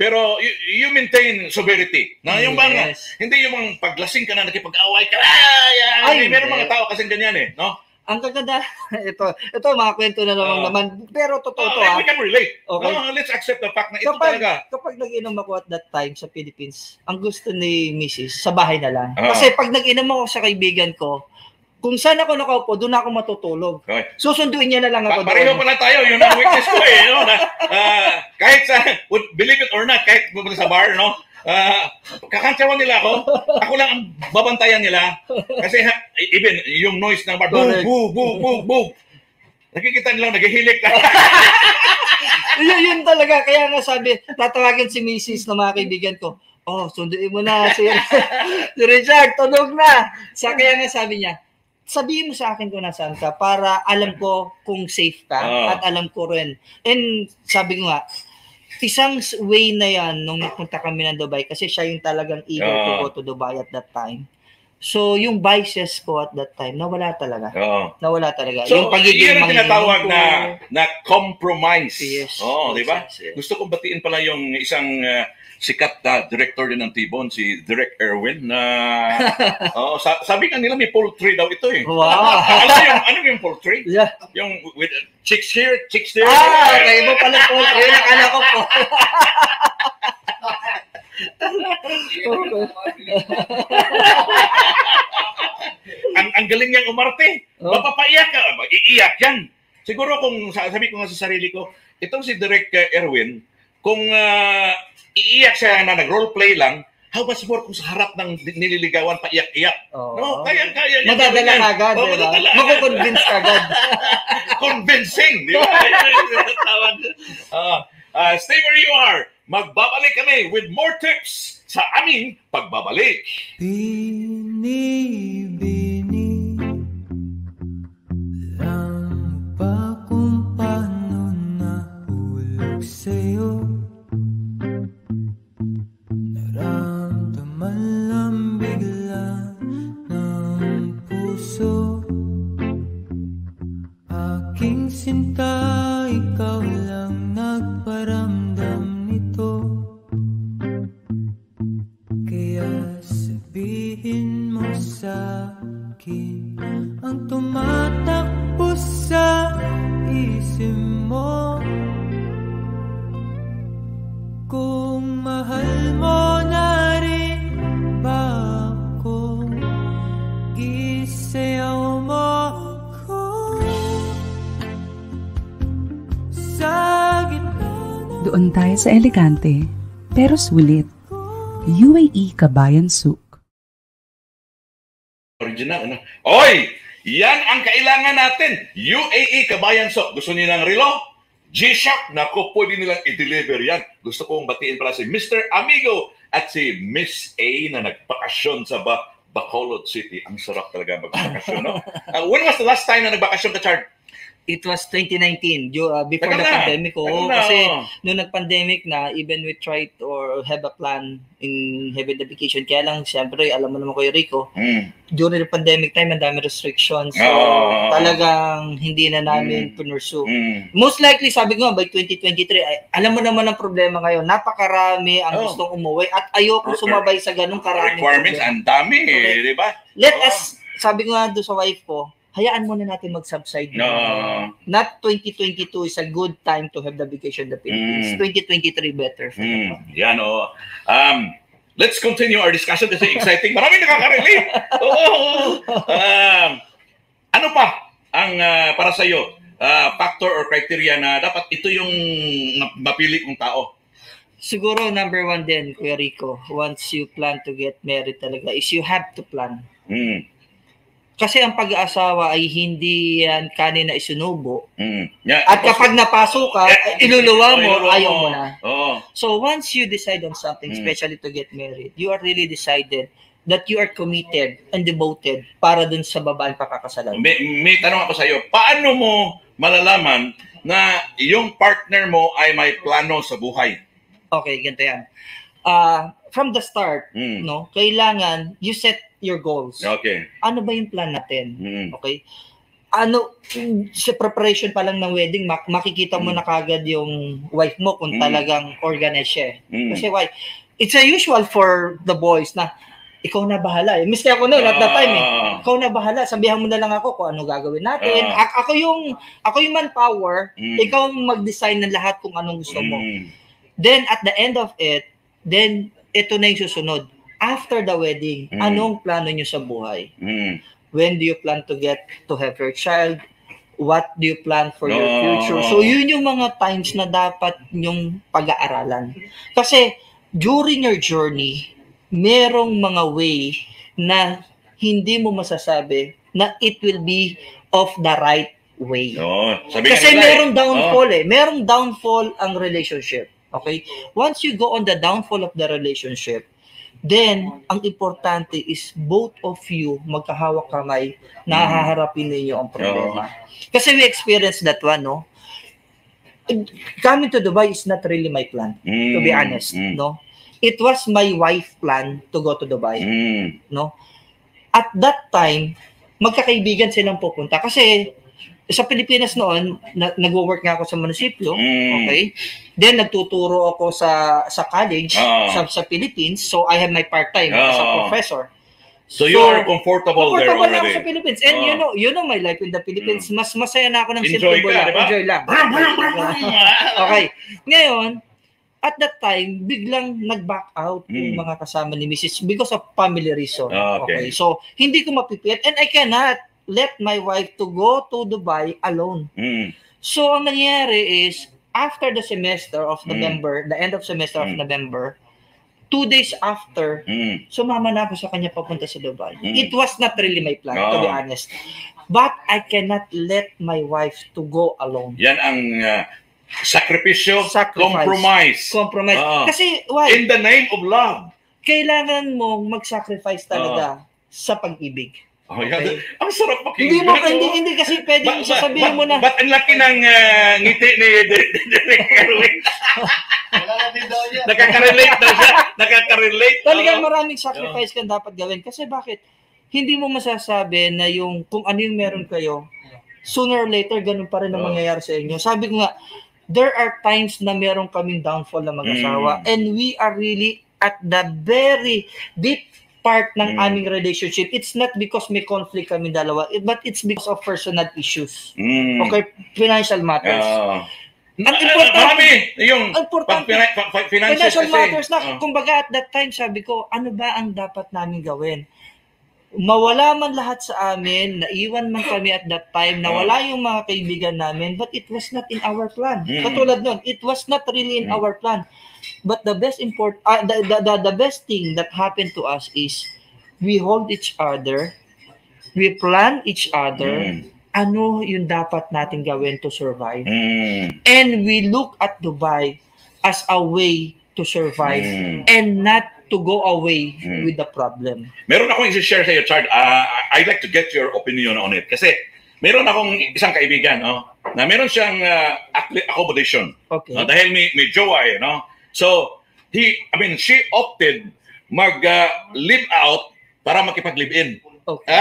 Pero you maintain sobriety. Na yung bang, hindi yung mga paglasing ka na nakipag-away ka. Meron mga tao kasi ganyan eh, no? Ang kaganda, ito mga kwento na naman, pero totoo to. We can relate. Okay. Let's accept the fact na ito talaga. Kapag nag-inom ako at that time sa Philippines, ang gusto ni Mrs. sa bahay na lang. Kasi pag nag-inom ako sa kaibigan ko, kung saan ako nakaupo, doon ako matutulog. Okay. Susunduin niya na lang ako doon. Pareho pala tayo, yun ang weakness ko eh. No? Kahit sa, believe it or not, kahit sa bar, no? Kakantsawan nila ako. Ako lang ang babantayan nila. Kasi even yung noise ng bar, boom, boom, boom, boom, boom. Nakikita nilang naghihilik na. Yun talaga. Kaya nga sabi, tatawagin si Mrs. na mga kaibigan ko. Sunduin mo na si Richard, tunog na. Kaya nga sabi niya, sabihin mo sa akin kung nasaan ka para alam ko kung safe ka at alam ko rin. And sabi ko nga, isang way na yan nung napunta kami ng Dubai kasi siya yung talagang eager to go to Dubai at that time. So, yung vices ko at that time, nawala talaga. Nawala talaga. So, yung pagiging yun ang tinatawag na compromise. Yes. Di ba? Yes. Gusto kong batiin pala yung isang sikat na director din ng T-Bone, si Direk Erwin, na sabi nga nila may poultry daw ito eh. Wow! Ano yung poultry? Yeah. Yung with chicks here, chicks there. Okay mo pala poultry. Nakala ko po. ang galing niyang umarte. Mapapaiyak ka. Iiyak yan. Siguro kung sabi ko nga sa sarili ko, itong si Direk Erwin, kung iiyak siya na nag-roleplay lang, how much more kung sa harap ng nililigawan, paiyak-iyak. No, kaya. Madadala ka agad, di ba? Makukonvince ka agad. Convincing, di ba? Stay where you are. Magbabalik kami with more tips sa aming pagbabalik. Bini-bini lang ba kung paano nahulog sa'yo? Naramdaman lang bigla ng puso. Aking sinta, ikaw lang nagparamdam nito. Kaya sabihin mo sa akin ang tumatakbo sa isip mo. Kung mahal mo na rin ba ako, isayaw mo ako sa gitna. Doon tayo sa elegante pero sulit. UAE Kabayan Souk. Original, ano? Oy! Yan ang kailangan natin. UAE Kabayan Souk. Gusto niyo ng relo? G-Shock? Naku, pwede nilang i-deliver yan. Gusto kong batiin pala si Mr. Amigo at si Miss A na nagpakasyon sa Bacolod City. Ang sarap talaga magbakasyon, no? When was the last time na nagbakasyon ka, Chard? It was 2019, before the pandemic. Kasi nung nag-pandemic na, even we tried or have a plan in having the vacation. Kaya lang, siyempre, alam mo naman Kuya Rico, during the pandemic time, ang dami restrictions. So, talagang hindi na namin punursue. Most likely, sabi ko nga, by 2023, alam mo naman ang problema ngayon. Napakarami ang gustong umuwi at ayoko sumabay sa ganung karaming requirements. Ang dami, di ba? Let us, sabi ko nga doon sa wife ko, hayaan muna natin mag-subside. Not 2022 is a good time to have the vacation in the Philippines. 2023 better. Yan, let's continue our discussion kasi exciting. Maraming nakaka-relate. Ano pa ang para sa iyo factor or criteria na dapat ito yung mapili kong tao? Siguro number one din, Kuya Rico, once you plan to get married talaga, is you have to plan. Kasi ang pag-aasawa ay hindi yan kanina isunubo. Yeah, at kapag napasok ka, iluluwa mo, ayaw mo na. So once you decide on something, especially to get married, you are really decided that you are committed and devoted para dun sa babaeng pakakasalan. May tanong ako sa iyo, paano mo malalaman na yung partner mo ay may plano sa buhay? Okay, ganito yan. From the start, no, kailangan you set your goals. Okay. Ano ba yung plan natin? Okay? sa preparation pa lang ng wedding, makikita mo na kagad yung wife mo kung talagang organized siya. Kasi why? It's usual for the boys na ikaw na bahala. Miski ako noon at that time ikaw na bahala. Sabihan mo na lang ako kung ano gagawin natin. Ako yung manpower, ikaw mag-design ng lahat kung anong gusto mo. Then at the end of it, then ito na yung susunod. After the wedding, anong plano nyo sa buhay? When do you plan to have your child? What do you plan for your future? So yun yung mga times na dapat yung pag-aaralan. Kasi during your journey, merong mga way na hindi mo masasabi na it will be of the right way. Kasi merong downfall Merong downfall ang relationship. Okay? Once you go on the downfall of the relationship, then, ang importante is both of you magkahawak kamay na haharapin ninyo ang problema. Kasi we experienced that one, no? Coming to Dubai is not really my plan, to be honest, no? It was my wife's plan to go to Dubai, no? At that time, magkakaibigan silang pupunta kasi sa Pilipinas noon, nag-work nga ako sa munisipyo, okay? Then nagtuturo ako sa college sa Philippines, so I have my part-time as a professor. So you are comfortable there already. Ako sa Philippines. And you know my life in the Philippines. Mas masaya na ako ng Enjoy simple ka, lang. diba? Enjoy lang. Okay. Ngayon, at that time, biglang nag-back out yung mga kasama ni Mrs. because of family reason. Okay. So, hindi ko mapipit and I cannot let my wife to go to Dubai alone. So, ang nangyari is, after the semester of November, the end of semester of November, 2 days after, sumama na ako sa kanya papunta sa Dubai. It was not really my plan, to be honest. But I cannot let my wife to go alone. Yan ang sakripisyo, compromise. Kasi, why? In the name of love. Kailangan mong mag-sacrifice talaga sa pag-ibig. Okay. Ang sarap pakinggan. Hindi kasi pwedeng sasabihin mo na. Ba't ang laki ng ngiti ni Derek Erwin? Nakaka-relate daw siya. Nakaka-relate. Talagang maraming sacrifice kang dapat gawin. Kasi bakit? Hindi mo masasabi na yung kung ano yung meron kayo, sooner or later, ganun pa rin ang mangyayari sa inyo. Sabi ko nga, there are times na meron kaming downfall na mag-asawa and we are really at the very deep part ng aming relationship. It's not because may conflict kami dalawa, but it's because of personal issues. Okay? Financial matters. Ang importante, yung financial matters na, kumbaga at that time, sabi ko, ano ba ang dapat namin gawin? Mawala man lahat sa amin, naiwan man kami at that time, nawala yung mga kaibigan namin, but it was not in our plan. Katulad nun, it was not really in our plan. But the best the best thing that happened to us is we hold each other, we plan each other, ano yung dapat natin gawin to survive. And we look at Dubai as a way to survive and not to go away with the problem. Meron akong i-share sa iyo, Chard. I'd like to get your opinion on it. Kasi meron akong isang kaibigan na meron siyang accommodation. Okay. Dahil may jowa no? So, she opted mag-live out para makipag-live-in. Okay.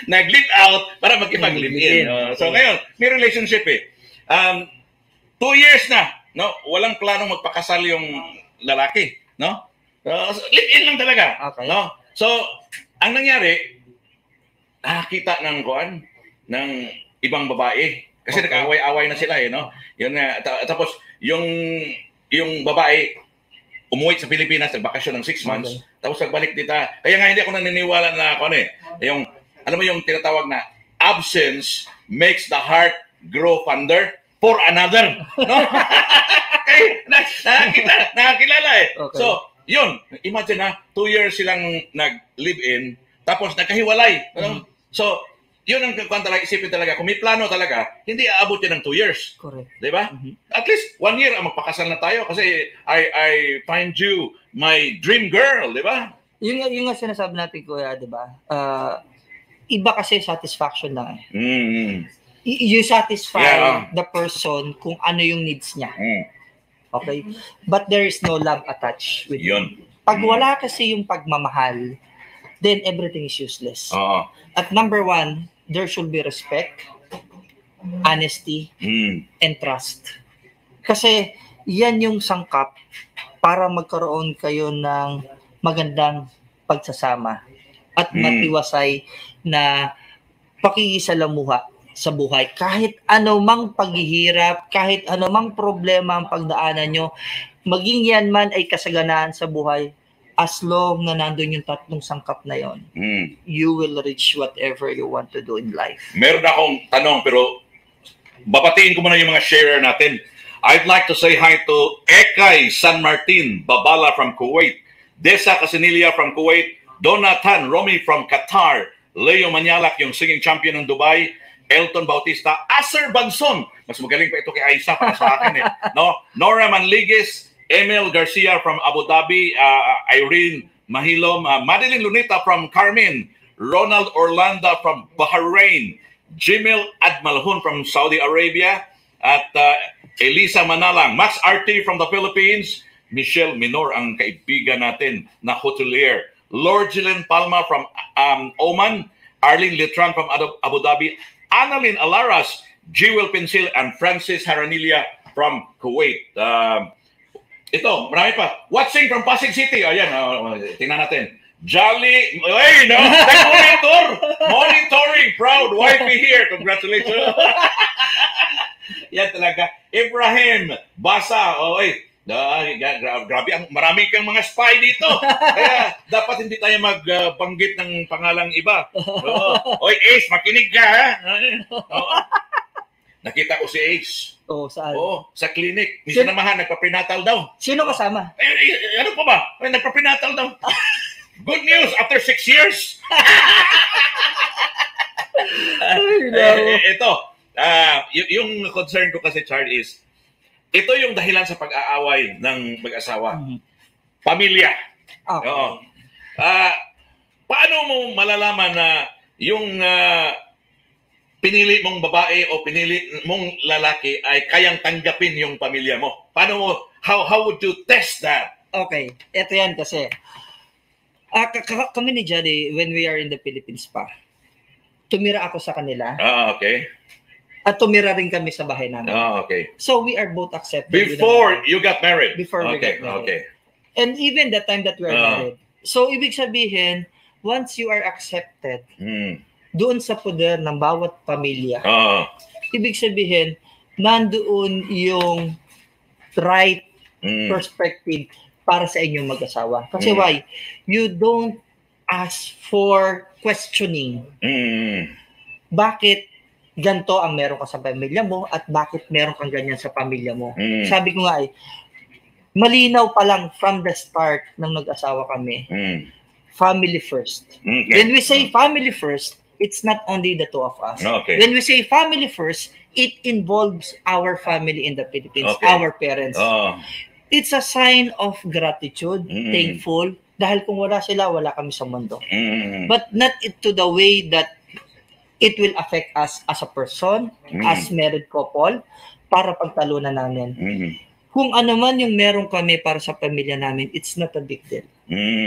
Nag-live out para makipag-live-in. So, ngayon, may relationship 2 years na, no? Walang planong magpakasal yung lalaki, no? Live-in lang talaga. Okay. No? So, ang nangyari, nakakita ng ibang babae. Kasi nag-away-away na sila no? Yun tapos yung babae umuwi sa Pilipinas, nagbakasyon ng 6 months, tapos nagbalik dito. Kaya nga hindi ako naniniwala na yung alam mo yung tinatawag na absence makes the heart grow fonder for another, no? Kaya nakakilala Okay. So, yun, imagine 2 years silang nag-live-in, tapos nagkahiwalay. So, yun ang isipin talaga. Kung may plano talaga, hindi aabot yun ng 2 years. Correct. Diba? At least 1 year ang magpakasal na tayo kasi I find you my dream girl, diba? Yung nga sinasabi natin, kuya, diba? Iba kasi satisfaction lang. You satisfy the person kung ano yung needs niya. Okay? But there is no love attached with yun. Pag wala kasi yung pagmamahal, then everything is useless. At number 1, there should be respect, honesty, and trust. Kasi yan yung sangkap para magkaroon kayo ng magandang pagsasama at matiwasay na pakikisalamuha sa buhay. Kahit anumang paghihirap, kahit anumang problema ang pagdaanan nyo, maging yan man ay kasaganaan sa buhay, as long na nandun yung tatlong sangkap na yon, you will reach whatever you want to do in life. Meron akong tanong, pero babatiin ko muna yung mga sharer natin. I'd like to say hi to Ekay San Martin Babala from Kuwait, Desa Casinilia from Kuwait, Donatan Romy from Qatar, Leo Manyalak, yung singing champion ng Dubai, Elton Bautista, Acer Banson, mas magaling pa ito kay Aisa para sa akin no? Nora Manligues, Emil Garcia from Abu Dhabi, Irene Mahilom, Madeline Lunita from Carmen, Ronald Orlando from Bahrain, Jimil Admalhun from Saudi Arabia, at Elisa Manalang, Max Arti from the Philippines, Michelle Minor, ang kaibigan natin na hotelier, Lord Jillian Palma from Oman, Arlene Letran from Abu Dhabi, Annalyn Alaras, Jewel Pensil, and Francis Haranilia from Kuwait. Ito, marami pa. Watching from Pasig City. Ayan, tingnan natin. Jolly, no, monitoring, proud wifey here. Congratulations. Yan talaga. Ibrahim Basa, grabe, marami kang mga spy dito. Kaya dapat hindi tayo magbanggit ng pangalang iba. Oy, Ace, makinig ka, ha? Nakita ko si Ace. Saan? Sa clinic. Minsan naman, nagpa-prenatal daw. Sino kasama? Ano pa ba? Nagpa-prenatal daw. Good news, after 6 years. Ito, yung concern ko kasi, Charlie, is ito yung dahilan sa pag-aaway ng mag-asawa. Pamilya. Oo. Paano mo malalaman na yung pinili mong babae o pinili mong lalaki ay kayang tanggapin yung pamilya mo? Paano mo, how would you test that? Okay, ito yan kasi. Kami ni Jody, when we are in the Philippines pa, tumira ako sa kanila. Okay. At tumira rin kami sa bahay namin. Okay. So we are both accepted. Before you got married? Before we got married. Okay. And even the time that we are married. So ibig sabihin, once you are accepted, doon sa poder ng bawat pamilya, ibig sabihin, nandoon yung right perspective para sa inyong mag-asawa. Kasi why? You don't ask for questioning. Bakit ganito ang meron ka sa pamilya mo at bakit meron kang ganyan sa pamilya mo? Sabi ko nga malinaw pa lang from the start nang nag-asawa kami. Family first. When we say family first, it's not only the two of us. When we say family first, it involves our family in the Philippines, our parents. It's a sign of gratitude, thankful, dahil kung wala sila, wala kami sa mundo. But not to the way that it will affect us as a person, as married couple, para pagtalunan namin. Kung ano man yung meron kami para sa pamilya namin, it's not a big deal.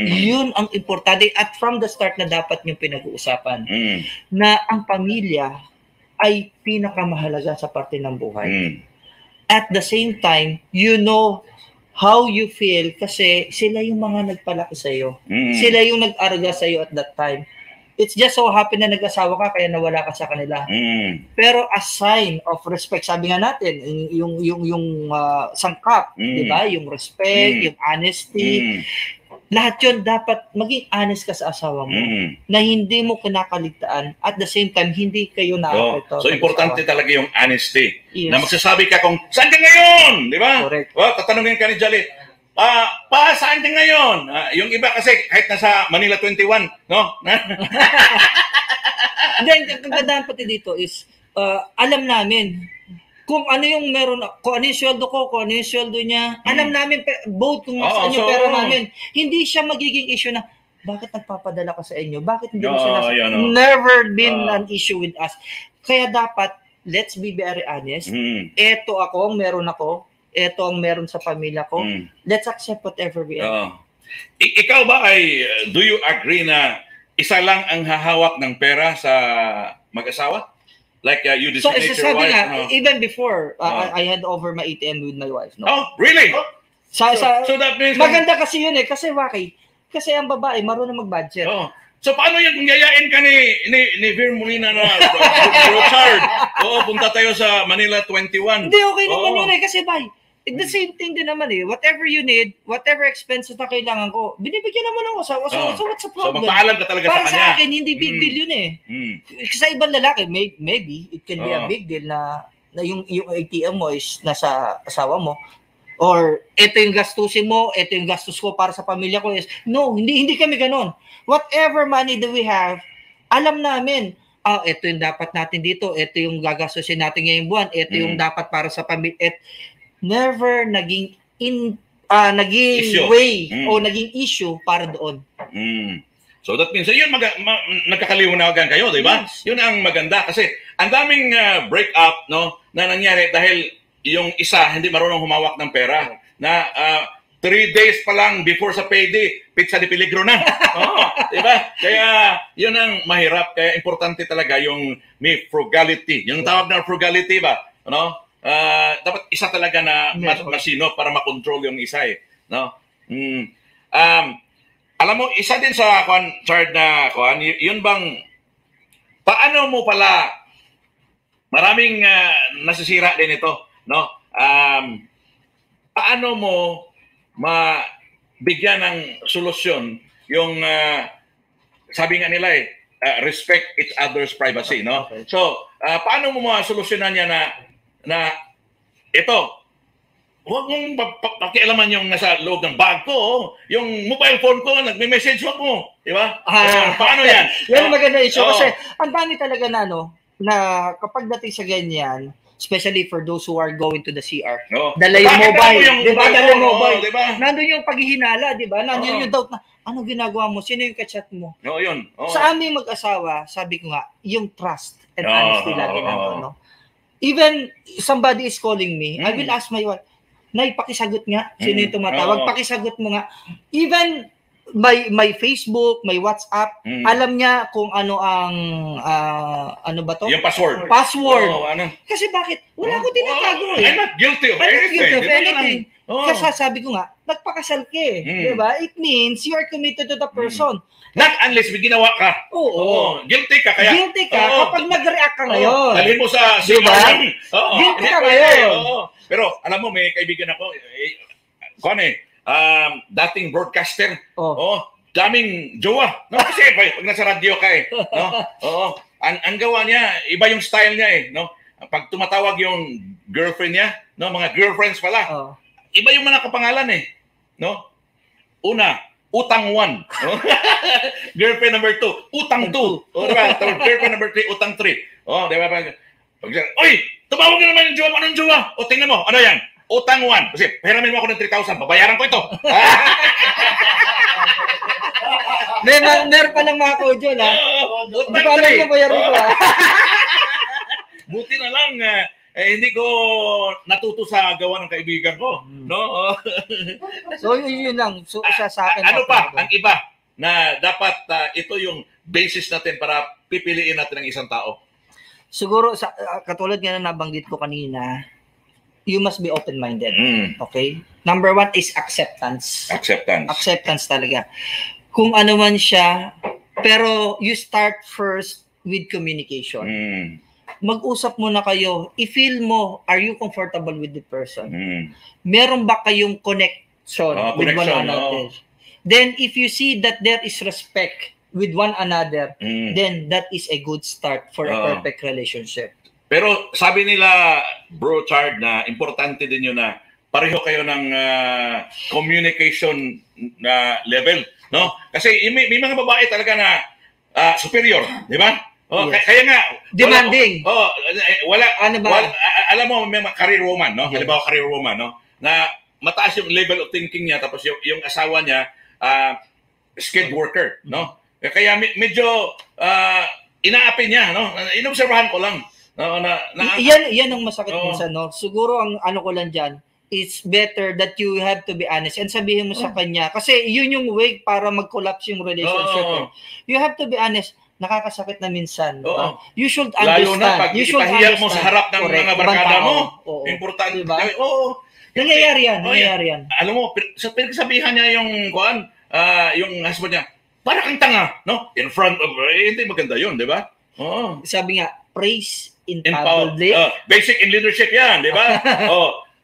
Yun ang importante at from the start na dapat yung pinag-uusapan na ang pamilya ay pinakamahalaga sa parte ng buhay. At the same time, you know how you feel kasi sila yung mga nagpalaki sa'yo. Sila yung nag-araga sa'yo at that time. It's just so happen na nag-asawa ka kaya nawala ka sa kanila. Pero a sign of respect, sabi nga natin, yung sangkap, di ba? Yung respect, yung honesty, lahat yun dapat maging honest ka sa asawa mo na hindi mo kinakaligtaan at the same time hindi kayo na-apekto. So importante talaga yung honesty. Na magsasabi ka kung saan ka ngayon, di ba? Correct. Tatanungin ka ni Jolly, saan ka ngayon? Yung iba kasi kahit nasa Manila 21, no? Then, ang kagandahan pati dito is, alam namin kung ano yung meron, kung ano yung sweldo ko, kung ano yung sweldo niya, alam namin both kung saan yung pera namin. Hindi siya magiging issue na, bakit nagpapadala ka sa inyo? Bakit hindi mo sila? Never been an issue with us. Kaya dapat, let's be very honest. Eto ako, meron ako. Eto ang meron sa pamilya ko. Let's accept whatever we are. Ikaw ba do you agree na isa lang ang hahawak ng pera sa mag-asawa? Like you designate your wife? Nga, even before, I had over my ATM with my wife. No? Oh, really? So that means... Maganda kasi yun eh. Kasi bakit? Kasi ang babae, marunong mag-budget. Oh. So paano yan kung yayain ka ni Vir Molina na Rochard? Punta tayo sa Manila 21. Hindi, okay naman yun eh. Kasi the same thing din naman eh. Whatever you need, whatever expenses na kailangan ko, binibigyan naman ako. So what's the problem? So magpaalam ka talaga para sa kanya. Para sa akin, hindi big deal yun eh. Sa ibang lalaki, maybe it can be a big deal na yung ATM mo is nasa asawa mo. Or ito yung gastusin mo, ito yung gastos ko para sa pamilya ko is, no, hindi kami ganun. Whatever money that we have, alam namin, ito yung dapat natin dito, ito yung gagastusin natin ngayong buwan, ito yung dapat para sa pamilya. Never naging issue. Way o naging issue para doon. So that means, yun, nagkakaliwanagan kayo, di ba? Yes. Yun ang maganda. Kasi ang daming break-up no, na nangyari dahil yung isa hindi marunong humawak ng pera. Na 3 days pa lang before sa payday, pizza de peligro na. Di ba? Kaya yun ang mahirap. Kaya importante talaga yung may frugality. Yung tawag na frugality ba? Ano? Dapat isa talaga na masino para makontrol yung isa eh. No? Alam mo, isa din sa chart na yun bang paano mo pala maraming nasisira din ito, no? Paano mo mabigyan ng solusyon yung sabi nga nila respect each other's privacy, no? Okay. So, paano mo masolusyonan niya na ito, huwag mong pakialaman yung nasa loob ng bag ko, yung mobile phone ko, nagme-message mo, di ba? Paano yan? Yan maganda issue kasi ang dami talaga na kapag dating sa ganyan, especially for those who are going to the CR, dala yung mobile, di ba? Dala yung mobile. Nandun yung paghihinala, di ba? Nandun yung doubt na, ano ginagawa mo? Sino yung kachat mo? Yun. Sa aming mag-asawa, sabi ko nga, yung trust and honesty lagi natin, no? Even somebody is calling me, I will ask my wife, Nay, pakisagot nga. Sino yung tumatawag? Pakisagot mo nga. Even my Facebook, my WhatsApp, alam niya kung ano ang, ano ba to? Yung password. Kasi bakit? Wala ko tinatago eh. I'm not guilty of anything. Kasi sabi ko nga, nagpakasal ka eh. Diba? It means you are committed to the person. Not unless may ginawa ka. Oo. Guilty ka. Kaya, guilty ka kapag nag-react ka ngayon. Dalhin mo sa diba? Guilty ka ngayon. Pero alam mo, may kaibigan ako, dating broadcaster, daming jowa. No? Kasi pag nasa radio ka no? Ang gawa niya, iba yung style niya eh. No? Pag tumatawag yung girlfriend niya, no? Mga girlfriends pala, iba yung mga kapangalan eh. No? Una, Utang 1. No? Girlfriend number 2, Utang 2. Diba? Girlfriend number 3, Utang 3. Diba? Oy! Tumawag na naman yung jowa. Anong jowa? Tingnan mo. Ano yan? Utang 1. Kasi pahiramin mo ako ng 3,000. Babayaran ko ito. Meron pa lang mga kojo na. Hindi ko alam na bayaran ko. Buti na lang. Hindi ko natuto sa gawa ng kaibigan ko. No? So, yun lang. So, sa akin. Ano pa? Ang iba na dapat ito yung basis natin para pipiliin natin ng isang tao. Siguro, katulad nga na nabanggit ko kanina, you must be open-minded. Okay? Number 1 is acceptance. Acceptance talaga. Kung ano man siya, pero you start first with communication. Mag-usap muna kayo. I-feel mo, are you comfortable with the person? Meron ba kayong connection with one another? Then, if you see that there is respect with one another, then that is a good start for a perfect relationship. Pero sabi nila, Bro Chard, na importante din yun na pareho kayo ng communication level. No? Kasi may mga babae talaga na superior, di ba? Yes. Kaya nga demanding. Alam mo may career woman, no? Halimbawa career woman, no? Na mataas yung level of thinking niya tapos yung asawa niya skilled worker, no? Kaya medyo inaapi niya, no? Inobserbahan ko lang. Yan ang masakit minsan, no? Siguro ang ano ko lang diyan, it's better that you have to be honest and sabihin mo sa kanya kasi yun yung way para mag-collapse yung relationship. You have to be honest. nakakasakit na minsan. Oo. You should understand. Lalo na pag ipahiya mo sa harap ng mga barkada mo. Importante. Diba? Oo. Nangyayari yan. Alam mo, pinagsabihan niya yung yung husband niya, para kang tanga, no? In front of, hindi maganda yun, di ba? Oo. Sabi nga, praise in public. Basic in leadership yan, di ba?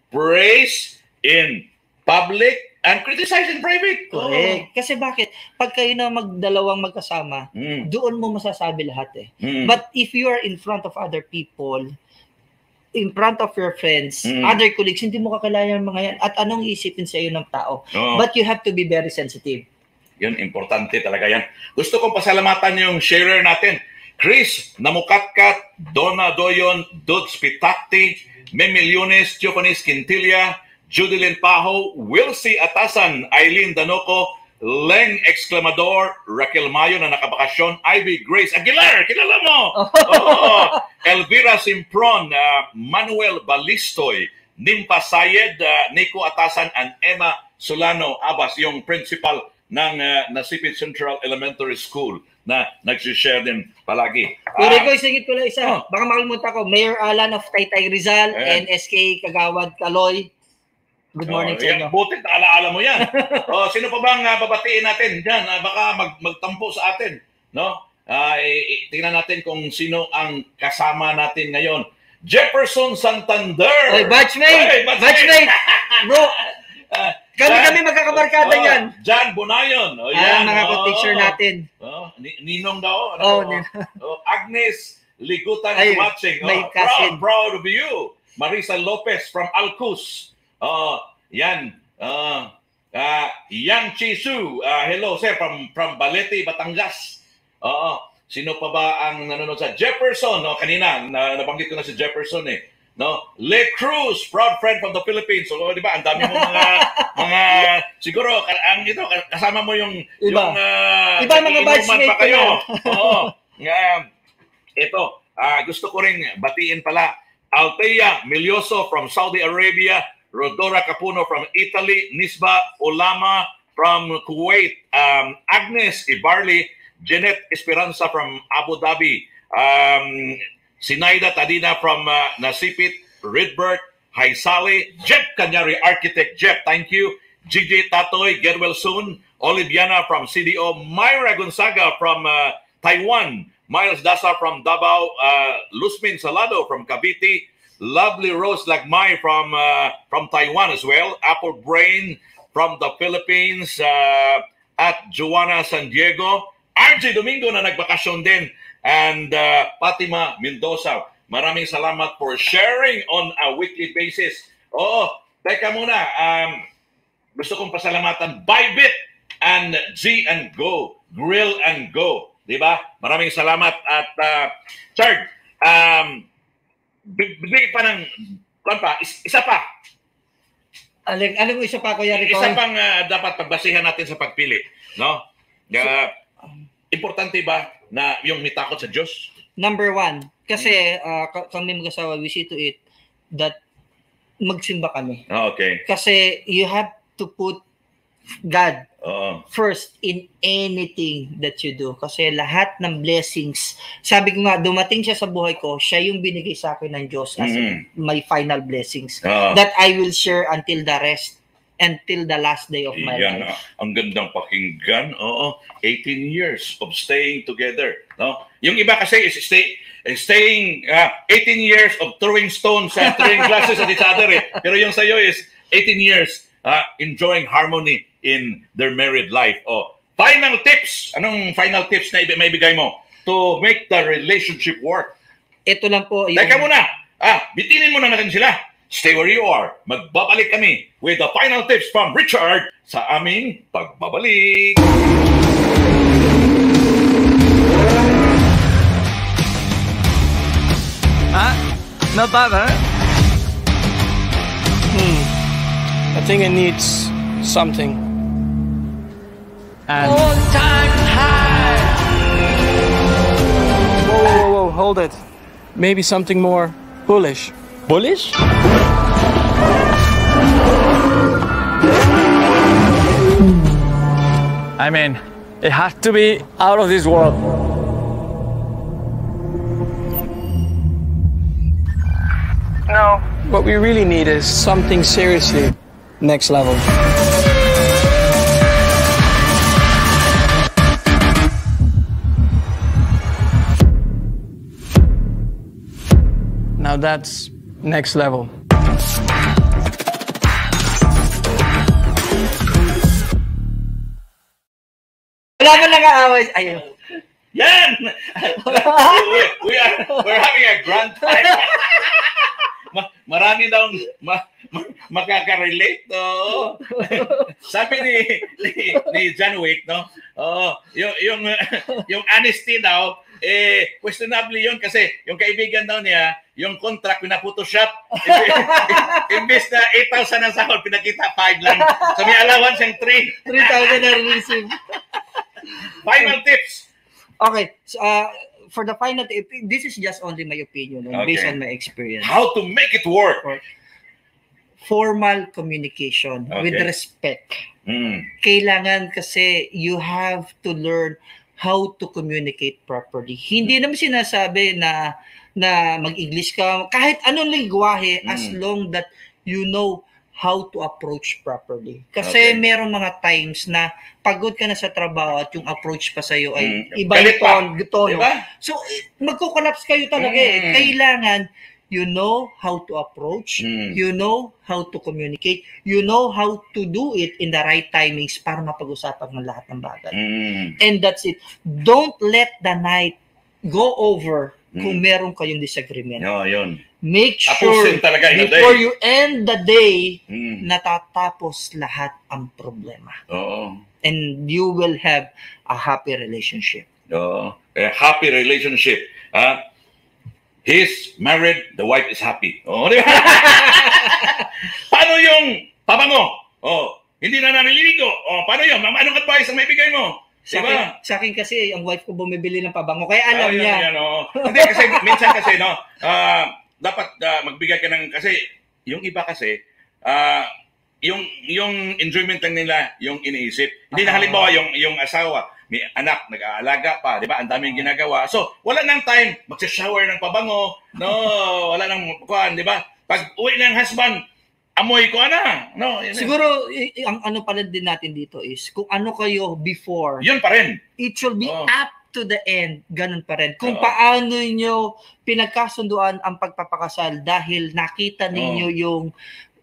Praise in public and criticize in private. Correct. Kasi bakit? Pag kayo na magdalawang magkasama, doon mo masasabi lahat eh. But if you are in front of other people, in front of your friends, other colleagues, hindi mo kakilala yung mga yan. At anong isipin sa iyo ng tao? But you have to be very sensitive. Yun, importante talaga yan. Gusto kong pasalamatan yung sharer natin. Chris Namukatkat, Donna Doyon, Dudes Pitakti, Memiliones, Tiofanis Quintilla, Judilyn Paho, Wilsie Atasan, Eileen Danoco, Leng Exclamador, Raquel Mayo na nakabakasyon, Ivy Grace Aguilar, kilala mo! Elvira Simpron, Manuel Balistoy, Nimpa Sayed, Nico Atasan, and Emma Solano Abas, yung principal ng Nasipit Central Elementary School na nagsishare din palagi. Ko, isingit ko lang isa. Baka makalimutan ko, Mayor Alan of Taytay Rizal and SK Kagawad Kaloy. Good morning sa inyo. Butit na alaala mo yan. Sino pa bang babatiin natin dyan? Baka magtampo sa atin. No? Tingnan natin kung sino ang kasama natin ngayon. Jefferson Santander. Hey, batchmate! Batchmate! Bro, kami magkakabarkada yan. John Bonayon. Yan, mga picture natin. Ninong daw. Agnes Ligutan watching. Proud of you. Marisa Lopez from Alcus. Yan. Yang Chisu. Hello, sir, from Balete, Batangas. Sino pa ba ang nanonood sa Jefferson? Kanina, nabanggit ko na si Jefferson eh. No? Le Cruz, proud friend from the Philippines. So, di ba, ang dami mo mga siguro, kasama mo yung iba mga batchmate pa kayo. Ito, gusto ko rin batiin pala. Altea Milioso from Saudi Arabia, Rodora Capuno from Italy, Nisba Olama from Kuwait, Agnes Ibarli, Jeanette Esperanza from Abu Dhabi, Sinaida Tadina from Nasipit, Redbert, Haisali, Jeb Kanyari, Architect Jeb, thank you, Gigi Tatoy, get well soon, Oliviana from CDO, Myra Gonzaga from Taiwan, Miles Dasa from Davao, Luzmin Salado from Cavite, Lovely Rose Lagmay from Taiwan as well, Apple Brain from the Philippines, at Joanna San Diego, RJ Domingo na nagbakasyon din, and Fatima Mendoza. Maraming salamat for sharing on a weekly basis. Teka muna, gusto kong pasalamatan Bybit and G and Go, Grill and Go. Diba? Maraming salamat at Chard, bigay pa ng isa pa. Alam mo isa pa, Kuya Rico? Isa pang dapat pagbasihan natin sa pagpili. No? Importante ba na yung may takot sa Diyos? Number one, kasi kami mag-asawa, we see to it that magsimba kami. Okay. Kasi you have to put God first in anything that you do. Kasi lahat ng blessings, sabi ko nga, dumating siya sa buhay ko, siya yung binigay sa akin ng Diyos as my final blessings that I will share until the rest, until the last day of my life. Ang gandang pakinggan. 18 years of staying together. No? Yung iba kasi is staying 18 years of throwing stones and throwing glasses at each other. Pero yung sa'yo is 18 years enjoying harmony in their married life. Final tips. Anong final tips na may bigay mo to make the relationship work? Ito lang po. Teka muna. Bitinin mo na natin sila. Stay where you are. Magbabalik kami with the final tips from Richard sa aming pagbabalik. Not bad, huh? I think it needs something. And hold time high. Whoa, hold it. Maybe something more bullish. Bullish? I mean, it has to be out of this world. No. What we really need is something seriously next level. Now that's next level. Wala man lang aaway. Ayun. Yan! We're having a grand time. Marami daw makaka-relate, no? Sabi ni John Wick, no? Yung honesty daw, questionable yun kasi yung kaibigan daw niya, yung contract pina-photoshop, imbes na 8,000 ang sahod, pinakita 5 lang. So may allowance yung 3,000 na receive. Final tips. Okay, so, for the final tip, this is just only my opinion and based on my experience. How to make it work? Formal communication with respect. Kailangan kasi you have to learn how to communicate properly. Hindi naman sinasabi na mag-English ka, kahit anong lingwahe, as long that you know how to approach properly. Kasi merong mga times na pagod ka na sa trabaho at yung approach pa sa'yo ay iba yung tono. Diba? So, magko-collapse kayo talaga eh. Kailangan, you know how to approach, you know how to communicate, you know how to do it in the right timings para mapag-usapan ng lahat ng bagay. And that's it. Don't let the night go over kung meron kayong disagreement. Yun. Make sure before you end the day, natatapos lahat ang problema. And you will have a happy relationship. A happy relationship. He's married, the wife is happy. Paano yung pabango? Hindi na naliligo. Paano yun? Anong advice ang may bigay mo? Sa akin kasi, ang wife ko bumibili ng pabango. Kaya alam niya. Hindi kasi, minsan kasi, dapat magbigay ka ng, kasi, yung iba kasi, yung enjoyment lang nila, yung iniisip. Hindi na halimbawa, yung asawa, may anak, nag-aalaga pa, di ba? Ang daming ginagawa. So, wala nang time, magsha-shower ng pabango, wala nang kuhan, di ba? Pag uwi ng husband, amoy ko na. Siguro, ang ano pa rin din natin dito is, kung ano kayo before, yun pa rin. It should be up to the end, ganun pa rin. Kung paano nyo pinagkasunduan ang pagpapakasal dahil nakita ninyo yung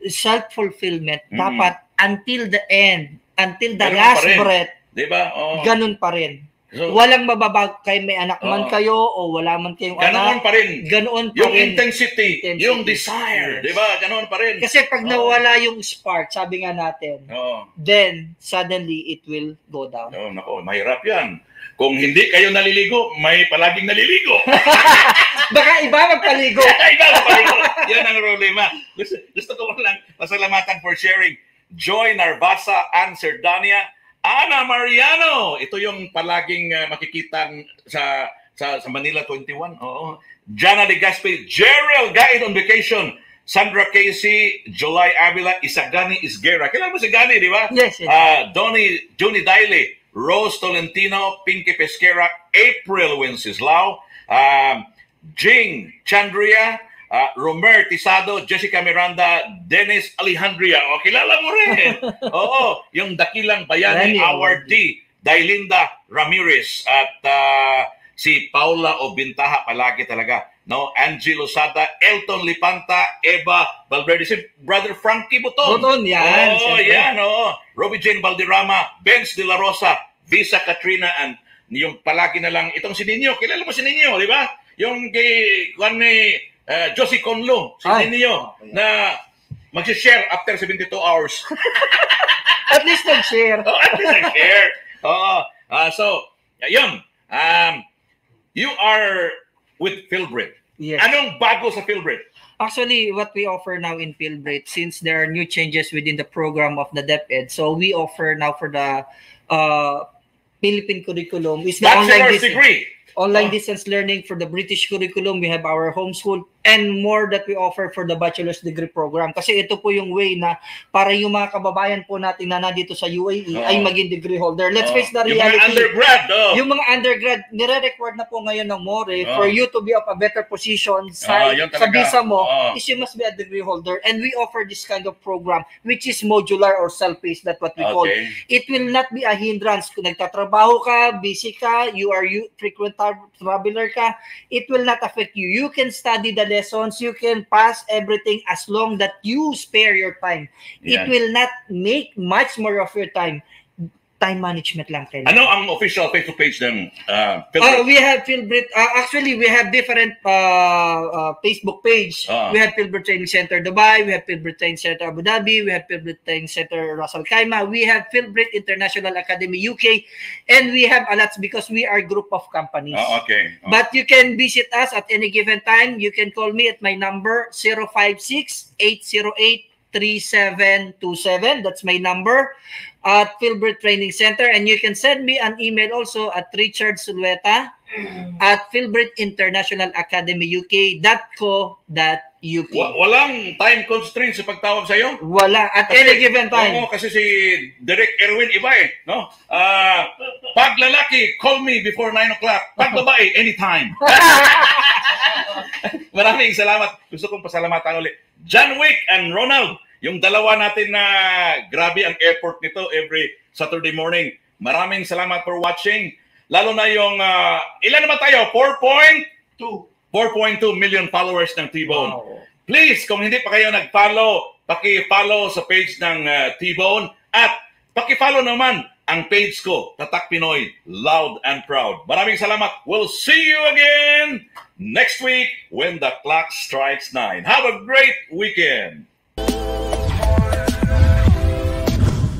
self-fulfillment, dapat until the end, until the last breath, diba? Ganun pa rin. So, walang mababag kay may anak man kayo o wala man kayong ganoon anak. Pa rin. Ganoon pa yung rin. Intensity, yung desire, di ba? Ganoon pa rin. Kasi pag nawala yung spark, sabi nga natin, then suddenly it will go down. Nako, mahirap yan. Kung hindi kayo naliligo, may palaging naliligo. Baka iba magpaligo. Iba magpaligo. Yan ang problema. Gusto ko lang pasalamatan for sharing. Joy Narvasa, Ann Serdania, Ana Mariano. Ito yung palaging makikita sa Manila 21. Jana De Gaspe, Jeriel Gaid on vacation. Sandra Casey, July Avila, Isagani Isguera. Kailan mo si Gani, di ba? Yes. Johnny Daily, Rose Tolentino, Pinky Pesquera, April Wenceslao, Jing Chandria, Romer Tisado, Jessica Miranda, Dennis Alejandria. Kilala mo rin. Yung Dakilang Bayani awardee, Dailinda Ramirez, at si Paula Obintaha, palagi talaga. Angie Losada, Elton Lipanta, Eva Valverde, si Brother Frankie Buton. Yan. Robbie Jane Valderrama, Benz De La Rosa, Visa Katrina, and yung palagi na lang, itong si Nino, kilala mo si Nino, di ba? Yung kay Josie Conlo, si Nino, na mag-share after 72 hours. At least nag-share. At least nag-share. So, yun. You are with Philbrit. Yes. Anong bago sa Philbrit? Actually, what we offer now in Philbrit, since there are new changes within the program of the DepEd, so we offer now for the Philippine curriculum is the bachelor's degree. online distance learning for the British curriculum. We have our homeschool and more that we offer for the bachelor's degree program. Kasi ito po yung way na para yung mga kababayan po natin na nandito sa UAE ay maging degree holder. Let's face the reality. Yung mga undergrad, yung mga undergrad, nire-record na po ngayon ng MORE for you to be of a better position sa visa mo is you must be a degree holder. And we offer this kind of program which is modular or self-paced, that's what we call. It will not be a hindrance. Kung nagtatrabaho ka, busy ka, you are frequent traveler ka, it will not affect you. You can study the lessons, you can pass everything as long that you spare your time. It will not make much more of your time. Time management lang kailangan. Ano ang official Facebook page ng Philbrit? We have Philbrit. Actually, we have different Facebook page. We have Philbrit Training Center Dubai. We have Philbrit Training Center Abu Dhabi. We have Philbrit Training Center Ras Al Khaimah. We have Philbrit International Academy UK. And we have a lot because we are a group of companies. But you can visit us at any given time. You can call me at my number 056-808-3727. That's my number at Philbrit Training Center. And you can send me an email also at Richard Sulueta at Philbrit International Academy UK.co.uk. Walang time constraint sa pagtawag sa iyo? Wala. At any given time. Kasi si Direk Erwin iba no? Pag lalaki, call me before 9 o'clock. Pag babae, anytime. Maraming salamat. Gusto kong pasalamatan ulit John Wick and Ronald. Yung dalawa natin na grabe ang effort nito every Saturday morning. Maraming salamat for watching. Lalo na yung, ilan naman tayo? 4.2 million followers ng T-Bone. Wow. Please, kung hindi pa kayo nag-follow, paki-follow sa page ng T-Bone at paki-follow naman ang page ko, Tatak Pinoy, Loud and Proud. Maraming salamat. We'll see you again next week when the clock strikes 9. Have a great weekend.